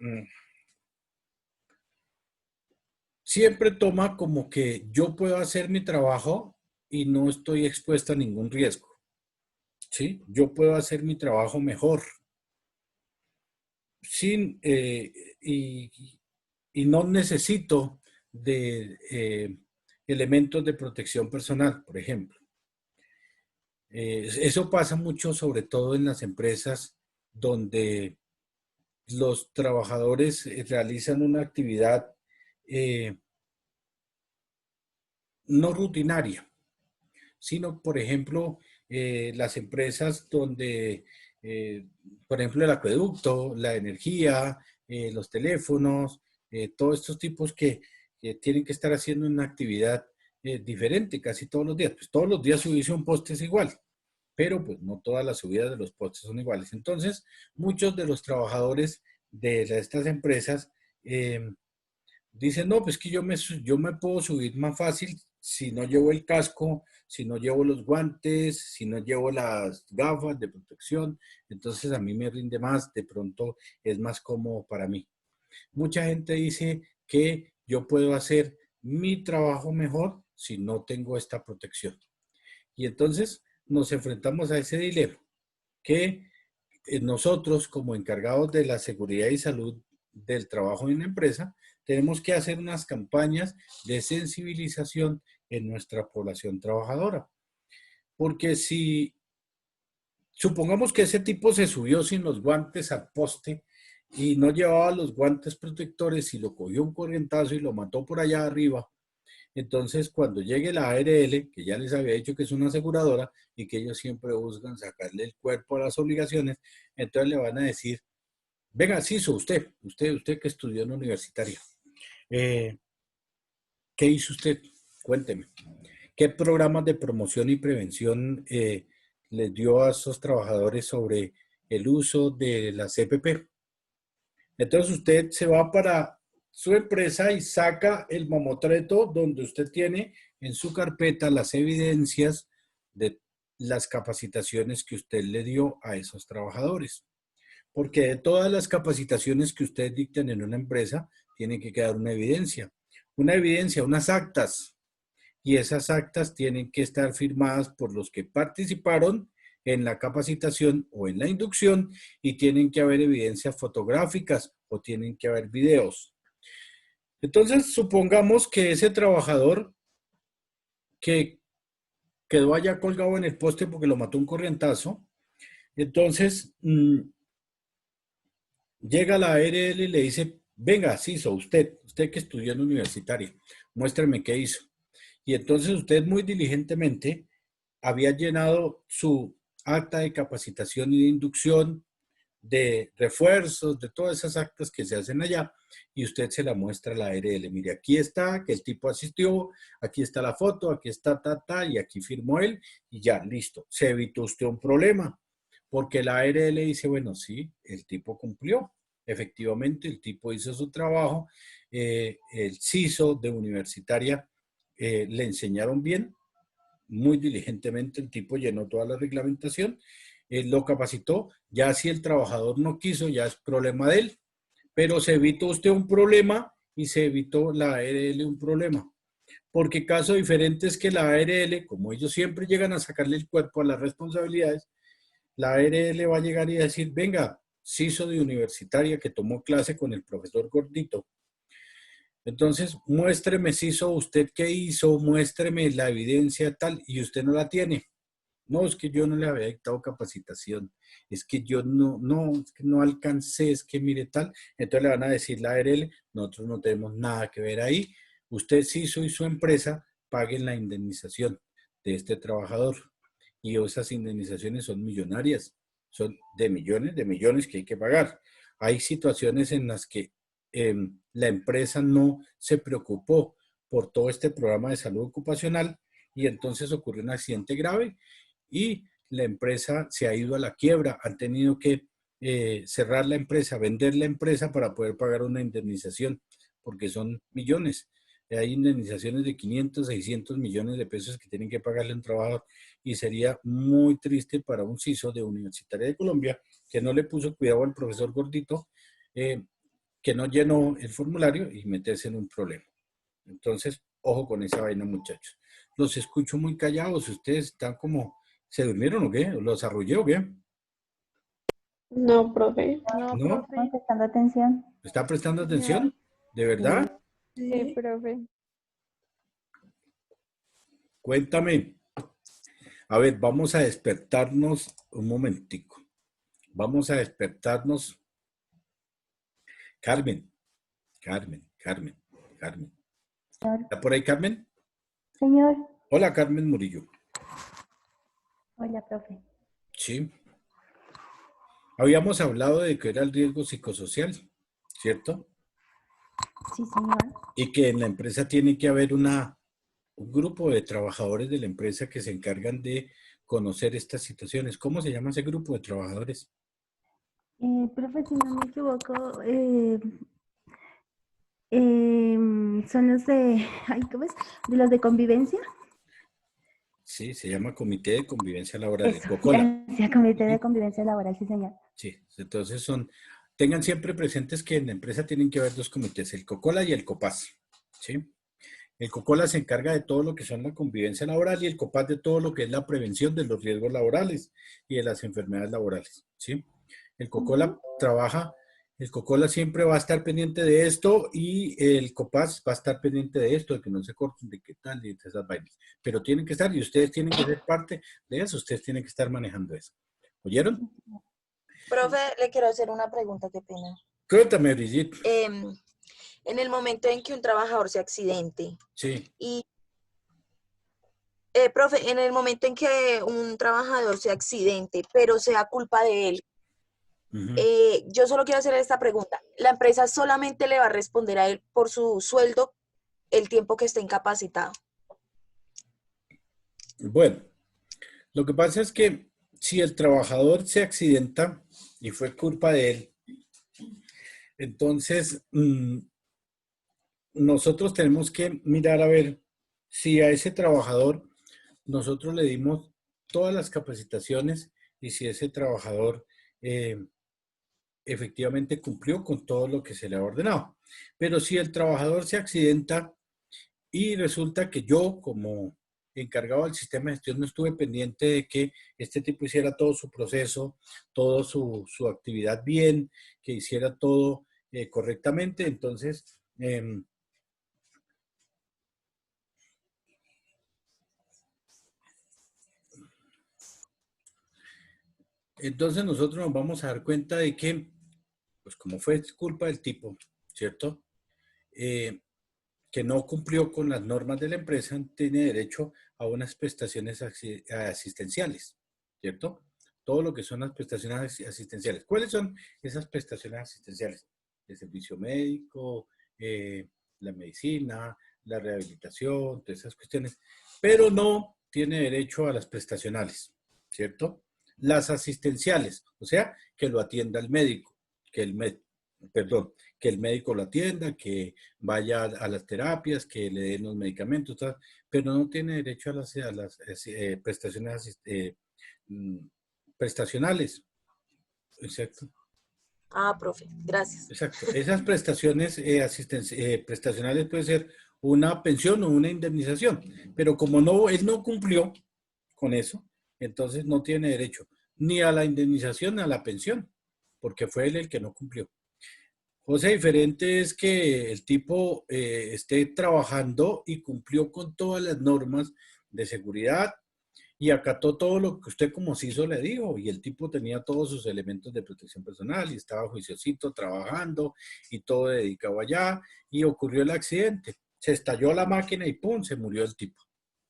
siempre toma como que yo puedo hacer mi trabajo y no estoy expuesto a ningún riesgo. ¿Sí? Yo puedo hacer mi trabajo mejor sin, y no necesito de elementos de protección personal, por ejemplo. Eso pasa mucho, sobre todo en las empresas donde los trabajadores realizan una actividad no rutinaria, sino, por ejemplo, las empresas donde, por ejemplo, el acueducto, la energía, los teléfonos, todos estos tipos que tienen que estar haciendo una actividad diferente casi todos los días. Pues todos los días subirse un poste es igual, pero pues no todas las subidas de los postes son iguales. Entonces, muchos de los trabajadores de estas empresas dicen, no, pues que yo me puedo subir más fácil si no llevo el casco, si no llevo los guantes, si no llevo las gafas de protección, entonces a mí me rinde más, de pronto es más cómodo para mí. Mucha gente dice que yo puedo hacer mi trabajo mejor si no tengo esta protección. Y entonces nos enfrentamos a ese dilema, que nosotros como encargados de la seguridad y salud del trabajo en la empresa, tenemos que hacer unas campañas de sensibilización en nuestra población trabajadora. Porque si supongamos que ese tipo se subió sin los guantes al poste y no llevaba los guantes protectores y lo cogió un corrientazo y lo mató por allá arriba, entonces cuando llegue la ARL, que ya les había dicho que es una aseguradora y que ellos siempre buscan sacarle el cuerpo a las obligaciones, entonces le van a decir, venga, Ciso, usted que estudió en la universitaria, ¿qué hizo usted? Cuénteme. ¿Qué programas de promoción y prevención les dio a esos trabajadores sobre el uso de la CPP? Entonces usted se va para su empresa y saca el mamotreto donde usted tiene en su carpeta las evidencias de las capacitaciones que usted le dio a esos trabajadores. Porque de todas las capacitaciones que ustedes dictan en una empresa, tiene que quedar una evidencia, unas actas. Y esas actas tienen que estar firmadas por los que participaron en la capacitación o en la inducción y tienen que haber evidencias fotográficas o tienen que haber videos. Entonces, supongamos que ese trabajador que quedó allá colgado en el poste porque lo mató un corrientazo, entonces llega la ARL y le dice, venga, Ciso, usted que estudió en la universitaria, muéstrame qué hizo. Y entonces usted muy diligentemente había llenado su acta de capacitación y de inducción, de refuerzos, de todas esas actas que se hacen allá, y usted se la muestra a la ARL. Mire, aquí está, que el tipo asistió, aquí está la foto, aquí está, y aquí firmó él, y ya, listo. Se evitó usted un problema, porque la ARL dice, bueno, sí, el tipo cumplió. Efectivamente, el tipo hizo su trabajo, el CISO de universitaria le enseñaron bien, muy diligentemente el tipo llenó toda la reglamentación, lo capacitó, ya si el trabajador no quiso, ya es problema de él, pero se evitó usted un problema y se evitó la ARL un problema. Porque caso diferente es que la ARL, como ellos siempre llegan a sacarle el cuerpo a las responsabilidades, la ARL va a llegar y a decir, venga, CISO de universitaria que tomó clase con el profesor Gordito. Entonces, muéstreme, CISO, usted qué hizo, muéstreme la evidencia tal, y usted no la tiene. No, es que yo no le había dictado capacitación, es que yo es que no alcancé, es que mire tal. Entonces le van a decir la ARL, nosotros no tenemos nada que ver ahí. Usted CISO y su empresa paguen la indemnización de este trabajador. Y esas indemnizaciones son millonarias, son de millones que hay que pagar. Hay situaciones en las que la empresa no se preocupó por todo este programa de salud ocupacional y entonces ocurrió un accidente grave y la empresa se ha ido a la quiebra, han tenido que cerrar la empresa, vender la empresa para poder pagar una indemnización, porque son millones. Hay indemnizaciones de 500, 600 millones de pesos que tienen que pagarle a un trabajador y sería muy triste para un CISO de Universitaria de Colombia que no le puso cuidado al profesor Gordito, que no llenó el formulario y meterse en un problema. Entonces, ojo con esa vaina, muchachos. Los escucho muy callados. ¿Ustedes están como, se durmieron o qué? ¿Los arrullé o qué? No, profe. No, ¿No? profe. Estamos prestando atención. ¿Está prestando atención? ¿De verdad? Sí, profe. Cuéntame. A ver, vamos a despertarnos un momentico. Vamos a despertarnos. Carmen. ¿Está por ahí, Carmen? Señor. Hola, Carmen Murillo. Hola, profe. Sí. Habíamos hablado de que era el riesgo psicosocial, ¿cierto? Sí, señor. Y que en la empresa tiene que haber un grupo de trabajadores de la empresa que se encargan de conocer estas situaciones. ¿Cómo se llama ese grupo de trabajadores? Profe, si no me equivoco, son los de, ay, ¿cómo es? De los de convivencia. Sí, se llama Comité de Convivencia Laboral, Eso, COCOLA. gracias, Comité de Convivencia Laboral, sí, señor. Sí, entonces tengan siempre presentes que en la empresa tienen que haber dos comités, el COCOLA y el COPAS, ¿sí? El COCOLA se encarga de todo lo que son la convivencia laboral y el COPAS de todo lo que es la prevención de los riesgos laborales y de las enfermedades laborales, ¿sí? El COCOLA trabaja, el COCOLA siempre va a estar pendiente de esto y el COPAS va a estar pendiente de esto, de que no se corten, de qué tal y de esas vainas. Pero tienen que estar y ustedes tienen que ser parte de eso, ustedes tienen que estar manejando eso. ¿Oyeron? Profe, le quiero hacer una pregunta, qué pena. Cuéntame, Brigitte. En el momento en que un trabajador se accidente Sí. y, profe, en el momento en que un trabajador se accidente, pero sea culpa de él, yo solo quiero hacer esta pregunta. ¿La empresa solamente le va a responder a él por su sueldo el tiempo que esté incapacitado? Bueno, lo que pasa es que si el trabajador se accidenta y fue culpa de él, entonces nosotros tenemos que mirar a ver si a ese trabajador nosotros le dimos todas las capacitaciones y si ese trabajador efectivamente cumplió con todo lo que se le ha ordenado. Pero si el trabajador se accidenta y resulta que yo, como encargado del sistema de gestión, no estuve pendiente de que este tipo hiciera todo su proceso, toda su actividad bien, que hiciera todo correctamente, entonces nosotros nos vamos a dar cuenta de que, pues como fue culpa del tipo, ¿cierto? Que no cumplió con las normas de la empresa, tiene derecho a unas prestaciones asistenciales, ¿cierto? Todo lo que son las prestaciones asistenciales. ¿Cuáles son esas prestaciones asistenciales? El servicio médico, la medicina, la rehabilitación, todas esas cuestiones, pero no tiene derecho a las prestacionales, ¿cierto? Las asistenciales, o sea, que lo atienda el médico, que el médico lo atienda, que vaya a las terapias, que le den los medicamentos, tal, pero no tiene derecho a las prestaciones prestacionales. Exacto. Ah, profe, gracias. Exacto. Esas prestaciones prestacionales puede ser una pensión o una indemnización, pero como él no cumplió con eso, entonces no tiene derecho ni a la indemnización ni a la pensión. porque fue él el que no cumplió. Cosa diferente es que el tipo esté trabajando y cumplió con todas las normas de seguridad y acató todo lo que usted como CISO le dijo, y el tipo tenía todos sus elementos de protección personal y estaba juiciosito trabajando y todo dedicado allá, y ocurrió el accidente. Se estalló la máquina y ¡pum! Se murió el tipo,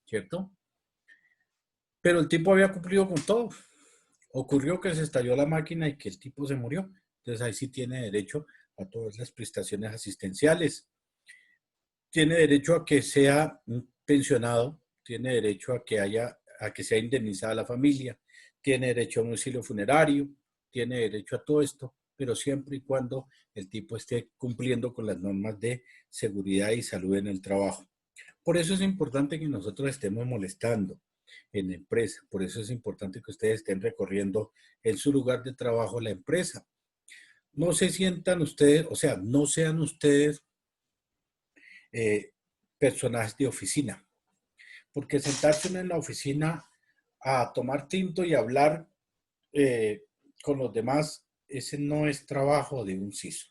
¿cierto? Pero el tipo había cumplido con todo. Ocurrió que se estalló la máquina y que el tipo se murió. Entonces ahí sí tiene derecho a todas las prestaciones asistenciales. Tiene derecho a que sea un pensionado, tiene derecho a que sea indemnizada la familia, tiene derecho a un auxilio funerario, tiene derecho a todo esto, pero siempre y cuando el tipo esté cumpliendo con las normas de seguridad y salud en el trabajo. Por eso es importante que nosotros estemos molestando en la empresa. Por eso es importante que ustedes estén recorriendo en su lugar de trabajo la empresa. No se sientan ustedes, o sea, no sean ustedes personajes de oficina. Porque sentarse uno en la oficina a tomar tinto y hablar con los demás, ese no es trabajo de un CISO.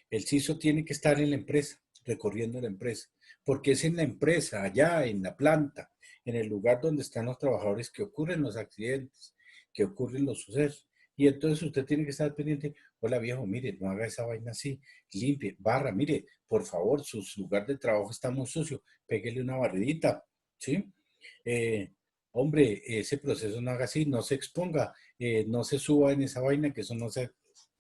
El CISO tiene que estar en la empresa, recorriendo la empresa, porque es en la empresa, allá en la planta, en el lugar donde están los trabajadores que ocurren los accidentes, que ocurren los sucesos. Y entonces usted tiene que estar pendiente, hola viejo, mire, no haga esa vaina así, limpie, barra, mire, por favor, su lugar de trabajo está muy sucio, pégale una barridita, ¿sí? Hombre, ese proceso no haga así, no se exponga, no se suba en esa vaina, que eso no se...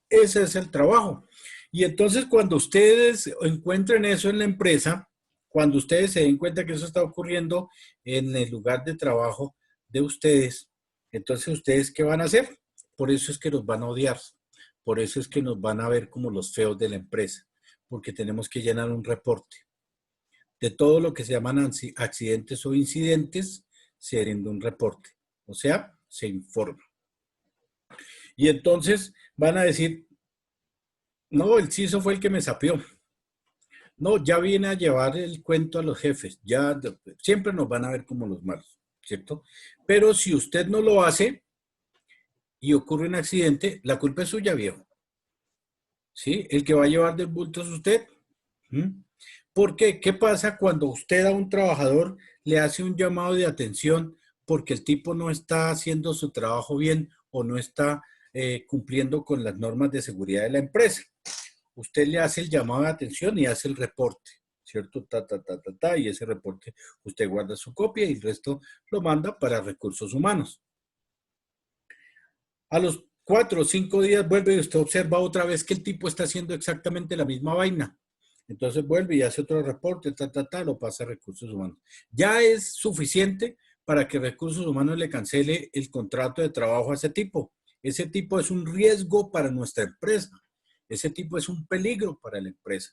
Ese es el trabajo. Y entonces cuando ustedes encuentren eso en la empresa, cuando ustedes se den cuenta que eso está ocurriendo en el lugar de trabajo de ustedes, entonces ustedes ¿qué van a hacer? Por eso es que nos van a odiar, por eso es que nos van a ver como los feos de la empresa, porque tenemos que llenar un reporte. De todo lo que se llaman accidentes o incidentes, se rinde un reporte, o sea, se informa. Y entonces van a decir, no, el CISO fue el que me sapió. No, ya viene a llevar el cuento a los jefes, ya siempre nos van a ver como los malos, ¿cierto? Pero si usted no lo hace y ocurre un accidente, la culpa es suya, viejo. ¿Sí? El que va a llevar del bulto es usted. ¿Mm? ¿Por qué? ¿Qué pasa cuando usted a un trabajador le hace un llamado de atención porque el tipo no está haciendo su trabajo bien o no está cumpliendo con las normas de seguridad de la empresa? Usted le hace el llamado de atención y hace el reporte, ¿cierto? Y ese reporte usted guarda su copia y el resto lo manda para recursos humanos. A los 4 o 5 días vuelve y usted observa otra vez que el tipo está haciendo exactamente la misma vaina. Entonces vuelve y hace otro reporte, lo pasa a recursos humanos. Ya es suficiente para que recursos humanos le cancele el contrato de trabajo a ese tipo. Ese tipo es un riesgo para nuestra empresa. Ese tipo es un peligro para la empresa.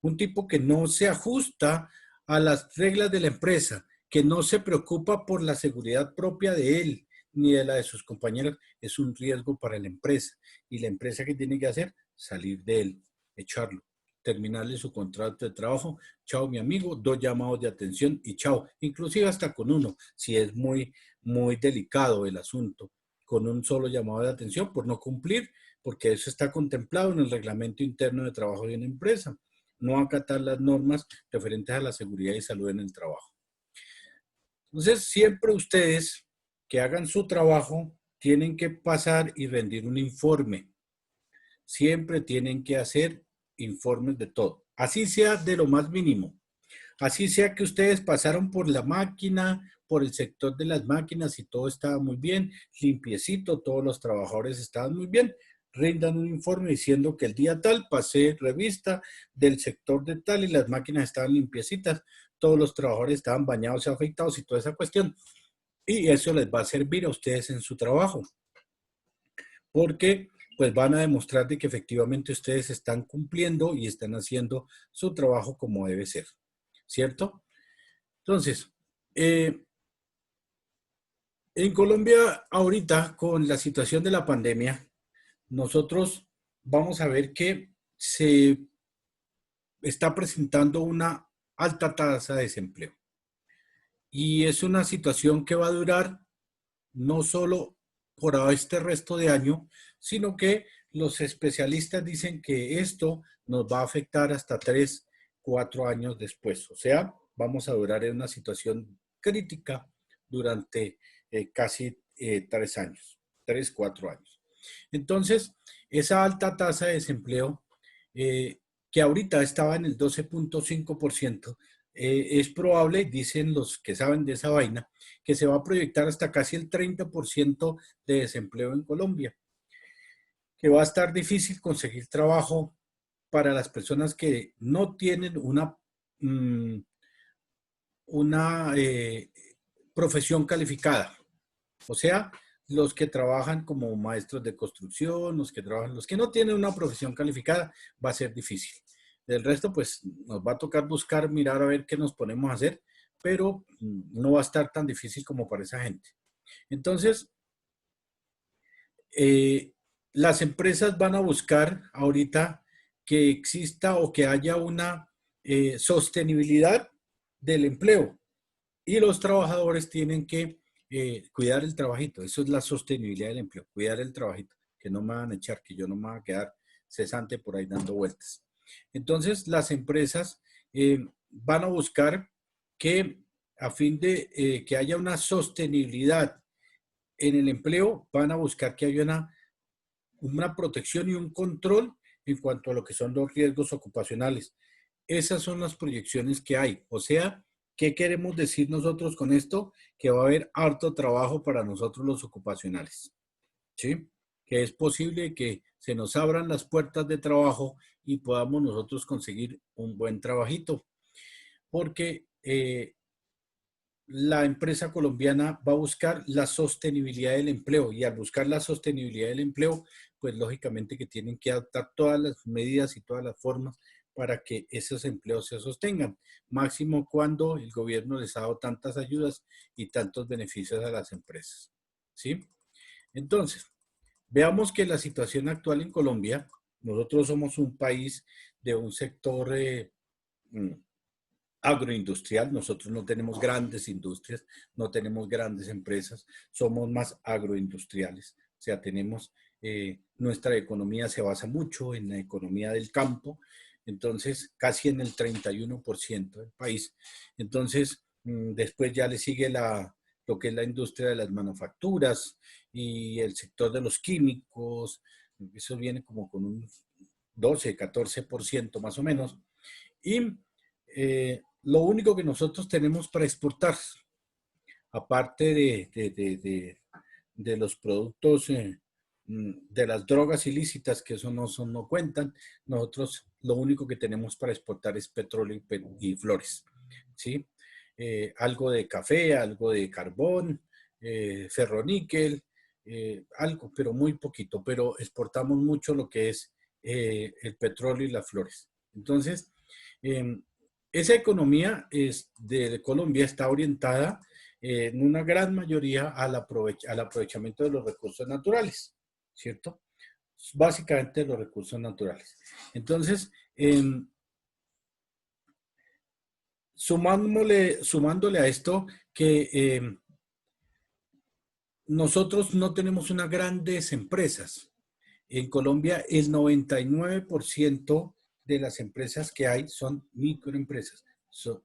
Un tipo que no se ajusta a las reglas de la empresa, que no se preocupa por la seguridad propia de él ni de la de sus compañeros, es un riesgo para la empresa. Y la empresa, ¿qué tiene que hacer? Salir de él, echarlo, terminarle su contrato de trabajo. Chao, mi amigo, 2 llamados de atención y chao. Inclusive hasta con uno, si es muy, muy delicado el asunto, con un solo llamado de atención por no cumplir, porque eso está contemplado en el reglamento interno de trabajo de una empresa. No acatar las normas referentes a la seguridad y salud en el trabajo. Entonces, siempre ustedes que hagan su trabajo tienen que pasar y rendir un informe. Siempre tienen que hacer informes de todo. Así sea de lo más mínimo. Así sea que ustedes pasaron por la máquina, por el sector de las máquinas y todo estaba muy bien, limpiecito, todos los trabajadores estaban muy bien. Rindan un informe diciendo que el día tal pasé revista del sector de tal y las máquinas estaban limpiecitas, todos los trabajadores estaban bañados y afeitados y toda esa cuestión. Y eso les va a servir a ustedes en su trabajo, porque pues van a demostrar de que efectivamente ustedes están cumpliendo y están haciendo su trabajo como debe ser, ¿cierto? Entonces, en Colombia ahorita con la situación de la pandemia, nosotros vamos a ver que se está presentando una alta tasa de desempleo. Y es una situación que va a durar no solo por este resto de año, sino que los especialistas dicen que esto nos va a afectar hasta 3, 4 años después. O sea, vamos a durar en una situación crítica durante casi 3 años, 3, 4 años. Entonces, esa alta tasa de desempleo, que ahorita estaba en el 12.5%, es probable, dicen los que saben de esa vaina, que se va a proyectar hasta casi el 30% de desempleo en Colombia, que va a estar difícil conseguir trabajo para las personas que no tienen una profesión calificada. O sea, los que trabajan como maestros de construcción, los que no tienen una profesión calificada, va a ser difícil. Del resto, pues nos va a tocar buscar, mirar a ver qué nos ponemos a hacer, pero no va a estar tan difícil como para esa gente. Entonces, las empresas van a buscar ahorita que exista o que haya una sostenibilidad del empleo y los trabajadores tienen que cuidar el trabajito. Eso es la sostenibilidad del empleo, cuidar el trabajito, que no me van a echar, que yo no me voy a quedar cesante por ahí dando vueltas. Entonces, las empresas van a buscar que a fin de que haya una sostenibilidad en el empleo, van a buscar que haya una protección y un control en cuanto a lo que son los riesgos ocupacionales. Esas son las proyecciones que hay. O sea, ¿qué queremos decir nosotros con esto? Que va a haber harto trabajo para nosotros los ocupacionales. ¿Sí? Que es posible que se nos abran las puertas de trabajo y podamos nosotros conseguir un buen trabajito. Porque la empresa colombiana va a buscar la sostenibilidad del empleo y al buscar la sostenibilidad del empleo, pues lógicamente que tienen que adaptar todas las medidas y todas las formas para que esos empleos se sostengan, máximo cuando el gobierno les ha dado tantas ayudas y tantos beneficios a las empresas. ¿Sí? Entonces, veamos que la situación actual en Colombia, nosotros somos un país de un sector agroindustrial, nosotros no tenemos grandes industrias, no tenemos grandes empresas, somos más agroindustriales, o sea, tenemos, nuestra economía se basa mucho en la economía del campo, entonces casi en el 31% del país, entonces después ya le sigue lo que es la industria de las manufacturas y el sector de los químicos, eso viene como con un 12, 14% más o menos, y lo único que nosotros tenemos para exportar, aparte de los productos, de las drogas ilícitas, que eso no cuentan, nosotros lo único que tenemos para exportar es petróleo y flores, ¿sí? Algo de café, algo de carbón, ferroníquel, algo, pero muy poquito, pero exportamos mucho lo que es el petróleo y las flores. Entonces, esa economía de Colombia está orientada en una gran mayoría al aprovechamiento de los recursos naturales, ¿cierto? Básicamente los recursos naturales. Entonces, sumándole a esto que nosotros no tenemos unas grandes empresas. En Colombia, el 99% de las empresas que hay son microempresas, son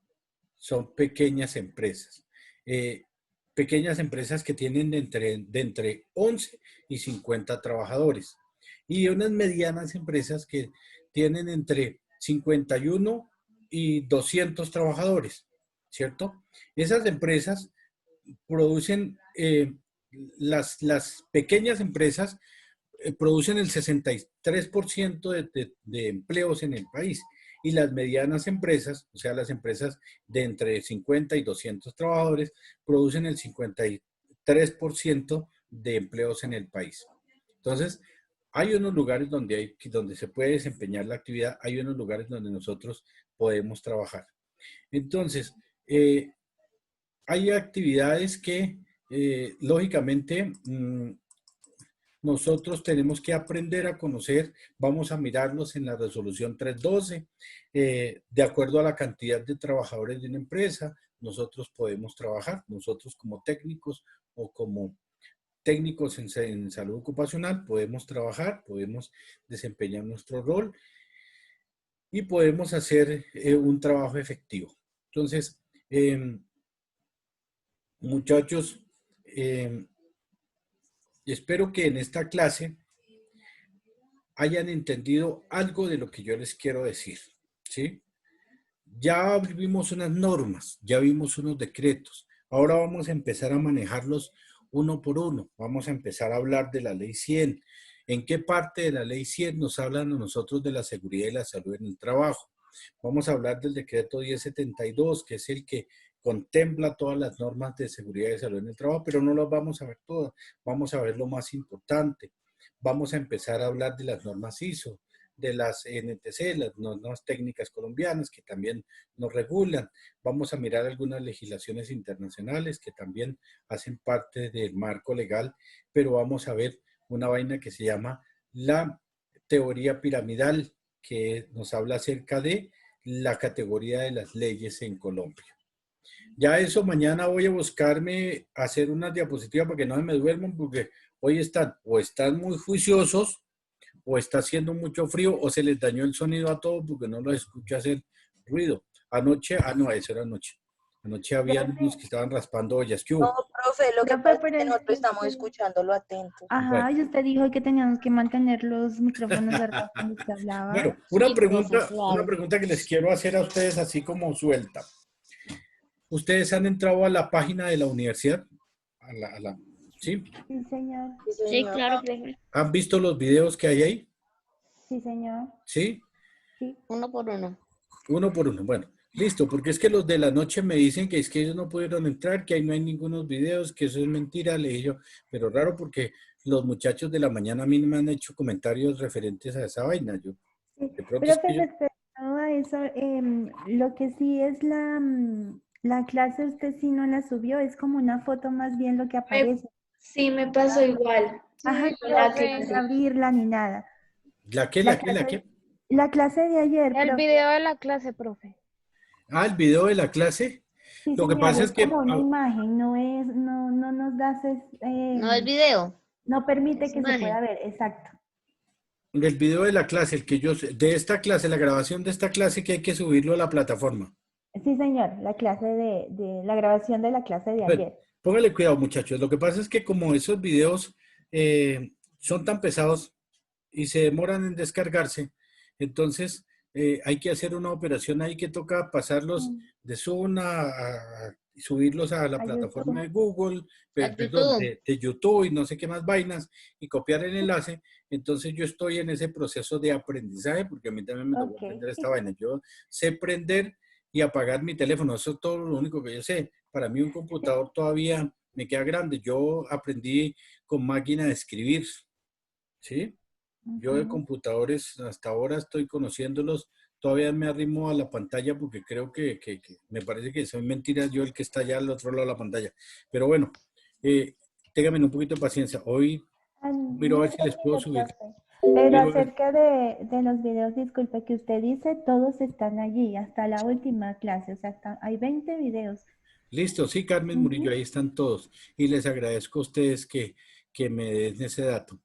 pequeñas empresas. Pequeñas empresas que tienen de entre 11 y 50 trabajadores. Y unas medianas empresas que tienen entre 51 y 200 trabajadores, ¿cierto? Esas empresas producen, las pequeñas empresas producen el 63% de empleos en el país y las medianas empresas, o sea, las empresas de entre 50 y 200 trabajadores, producen el 53% de empleos en el país. Entonces, hay unos lugares donde se puede desempeñar la actividad, hay unos lugares donde nosotros podemos trabajar. Entonces, hay actividades que, lógicamente, nosotros tenemos que aprender a conocer, vamos a mirarlos en la resolución 312, de acuerdo a la cantidad de trabajadores de una empresa, nosotros podemos trabajar, nosotros como técnicos o como técnicos en salud ocupacional, podemos trabajar, podemos desempeñar nuestro rol y podemos hacer un trabajo efectivo. Entonces, muchachos, espero que en esta clase hayan entendido algo de lo que yo les quiero decir, ¿sí? Ya vimos unas normas, ya vimos unos decretos. Ahora vamos a empezar a manejarlos uno por uno. Vamos a empezar a hablar de la ley 100. ¿En qué parte de la ley 100 nos hablan a nosotros de la seguridad y la salud en el trabajo? Vamos a hablar del decreto 1072, que es el que contempla todas las normas de seguridad y salud en el trabajo, pero no las vamos a ver todas. Vamos a ver lo más importante. Vamos a empezar a hablar de las normas ISO, de las NTC, las normas técnicas colombianas que también nos regulan. Vamos a mirar algunas legislaciones internacionales que también hacen parte del marco legal, pero vamos a ver una vaina que se llama la teoría piramidal, que nos habla acerca de la categoría de las leyes en Colombia. Ya eso mañana voy a buscarme hacer unas diapositivas para que no se me duerman, porque hoy están muy juiciosos, o está haciendo mucho frío, o se les dañó el sonido a todos porque no los escucho hacer ruido. Anoche, no, eso era anoche. Anoche había unos que estaban raspando ollas. ¿Qué No, hubo? profe, lo que Profe, pasa es pero que es nosotros que estamos escuchándolo atentos. ajá, y usted dijo que teníamos que mantener los micrófonos cerrados cuando usted hablaba. Bueno, una Sí, profe, claro. pregunta que les quiero hacer a ustedes así como suelta. ¿Ustedes han entrado a la página de la universidad? ¿Sí? Sí, señor. Sí, Sí, señor. claro, profe. ¿Han visto los videos que hay ahí? Sí, señor. ¿Sí? Sí. Uno por uno. Uno por uno. Bueno, listo, porque es que los de la noche me dicen que es que ellos no pudieron entrar, que ahí no hay ningunos videos, que eso es mentira, le dije yo, pero raro porque los muchachos de la mañana a mí no me han hecho comentarios referentes a esa vaina. Yo, Sí, de pronto es profe, que yo, respecto a eso, lo que sí es la clase, usted sí no la subió, es como una foto más bien lo que aparece. Sí, me pasó igual. Ajá, Sí, Con no la profe. pueden clase. abrirla ni nada. ¿la qué, La la qué, la clase, qué? la clase de ayer, El profe, video de la clase, profe. Ah, el video de la clase. sí, Lo que señor, pasa es es que como una imagen, no nos da, No es video, no permite es que se imagen. pueda ver, exacto. el video de la clase, el que yo, de esta clase, la grabación de esta clase que hay que subirlo a la plataforma. Sí, señor, la clase de la grabación de la clase de Bueno, ayer. póngale cuidado, muchachos. Lo que pasa es que como esos videos son tan pesados y se demoran en descargarse, entonces hay que hacer una operación ahí que toca pasarlos de Zoom a subirlos a la A plataforma YouTube. de Google, A perdón, YouTube. de YouTube y no sé qué más vainas y copiar el enlace. Entonces yo estoy en ese proceso de aprendizaje porque a mí también me tocó Ok. aprender esta vaina. Yo sé prender y apagar mi teléfono. Eso es todo lo único que yo sé. Para mí un computador todavía me queda grande. Yo aprendí con máquina de escribir, ¿sí? Yo de Ujú. computadores hasta ahora estoy conociéndolos. Todavía me arrimo a la pantalla porque creo que me parece que soy mentira yo el que está allá al otro lado de la pantalla. Pero bueno, ténganme un poquito de paciencia. Hoy miro a No, ver si les puedo tranquilo, subir. profe. Pero Miro a ver. acerca de los videos, disculpe, que usted dice, todos están allí, hasta la última clase, o sea, hay 20 videos. Listo, sí, Carmen Murillo, Ujú. ahí están todos. Y les agradezco a ustedes que me den ese dato.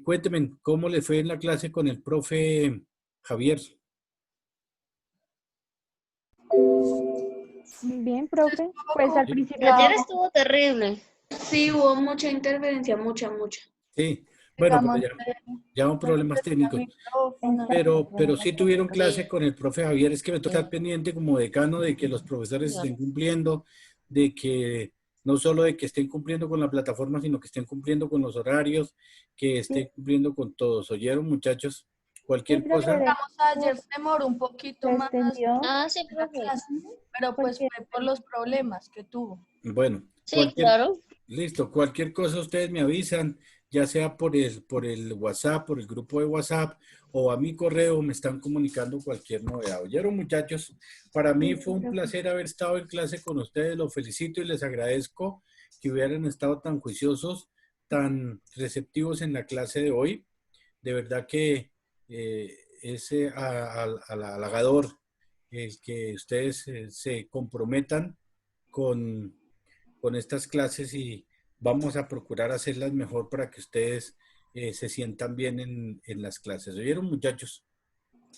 Cuéntenme, ¿cómo le fue en la clase con el profe Javier? Bien, profe. Un Pues poco al Sí, principio Ayer complicado. estuvo terrible. Sí, hubo mucha interferencia, mucha. sí. Bueno, pero Digamos, ya son no se problemas prendía técnicos. micrófono. Exacto, Pero sí problemas tuvieron técnicos. clase con el profe Javier, es que me toca Sí, estar pendiente como decano de que los profesores señor. estén cumpliendo, de que no solo de que estén cumpliendo con la plataforma, sino que estén cumpliendo con los horarios, que Sí, estén cumpliendo con todos. ¿Oyeron, muchachos? sí, Cualquier profe, cosa. de Digamos, ayer hecho, se demoró un poquito se más extendió, Ah, sí, la profe. clase, pero pues porque fue por los problemas que tuvo. Bueno, Sí, claro. listo, cualquier cosa ustedes me avisan, ya sea por el WhatsApp, por el grupo de WhatsApp o a mi correo, me están comunicando cualquier novedad. ¿Oyeron, muchachos? Para mí listo, fue un profe. placer haber estado en clase con ustedes, los felicito y les agradezco que hubieran estado tan juiciosos, tan receptivos en la clase de hoy. De verdad que es halagador el que ustedes se comprometan con, con estas clases y vamos a procurar hacerlas mejor para que ustedes se sientan bien en las clases. ¿Oyeron, muchachos?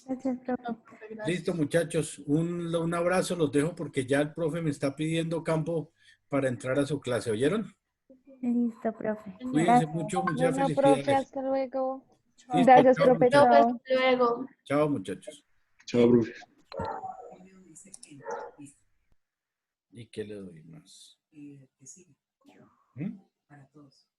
Gracias, profe. No, profe, gracias. Listo, muchachos. Un abrazo, los dejo porque ya el profe me está pidiendo campo para entrar a su clase. ¿Oyeron? Listo, profe. Cuídense Gracias. mucho, muchas Bueno, profe, felicidades. hasta luego. Chao. Listo, Gracias, chao, profe. muchachos. Profe, Chao. hasta luego. Chao, muchachos. Chao, profe. ¿Y qué le doy más? Que sigue ¿Mm? para todos.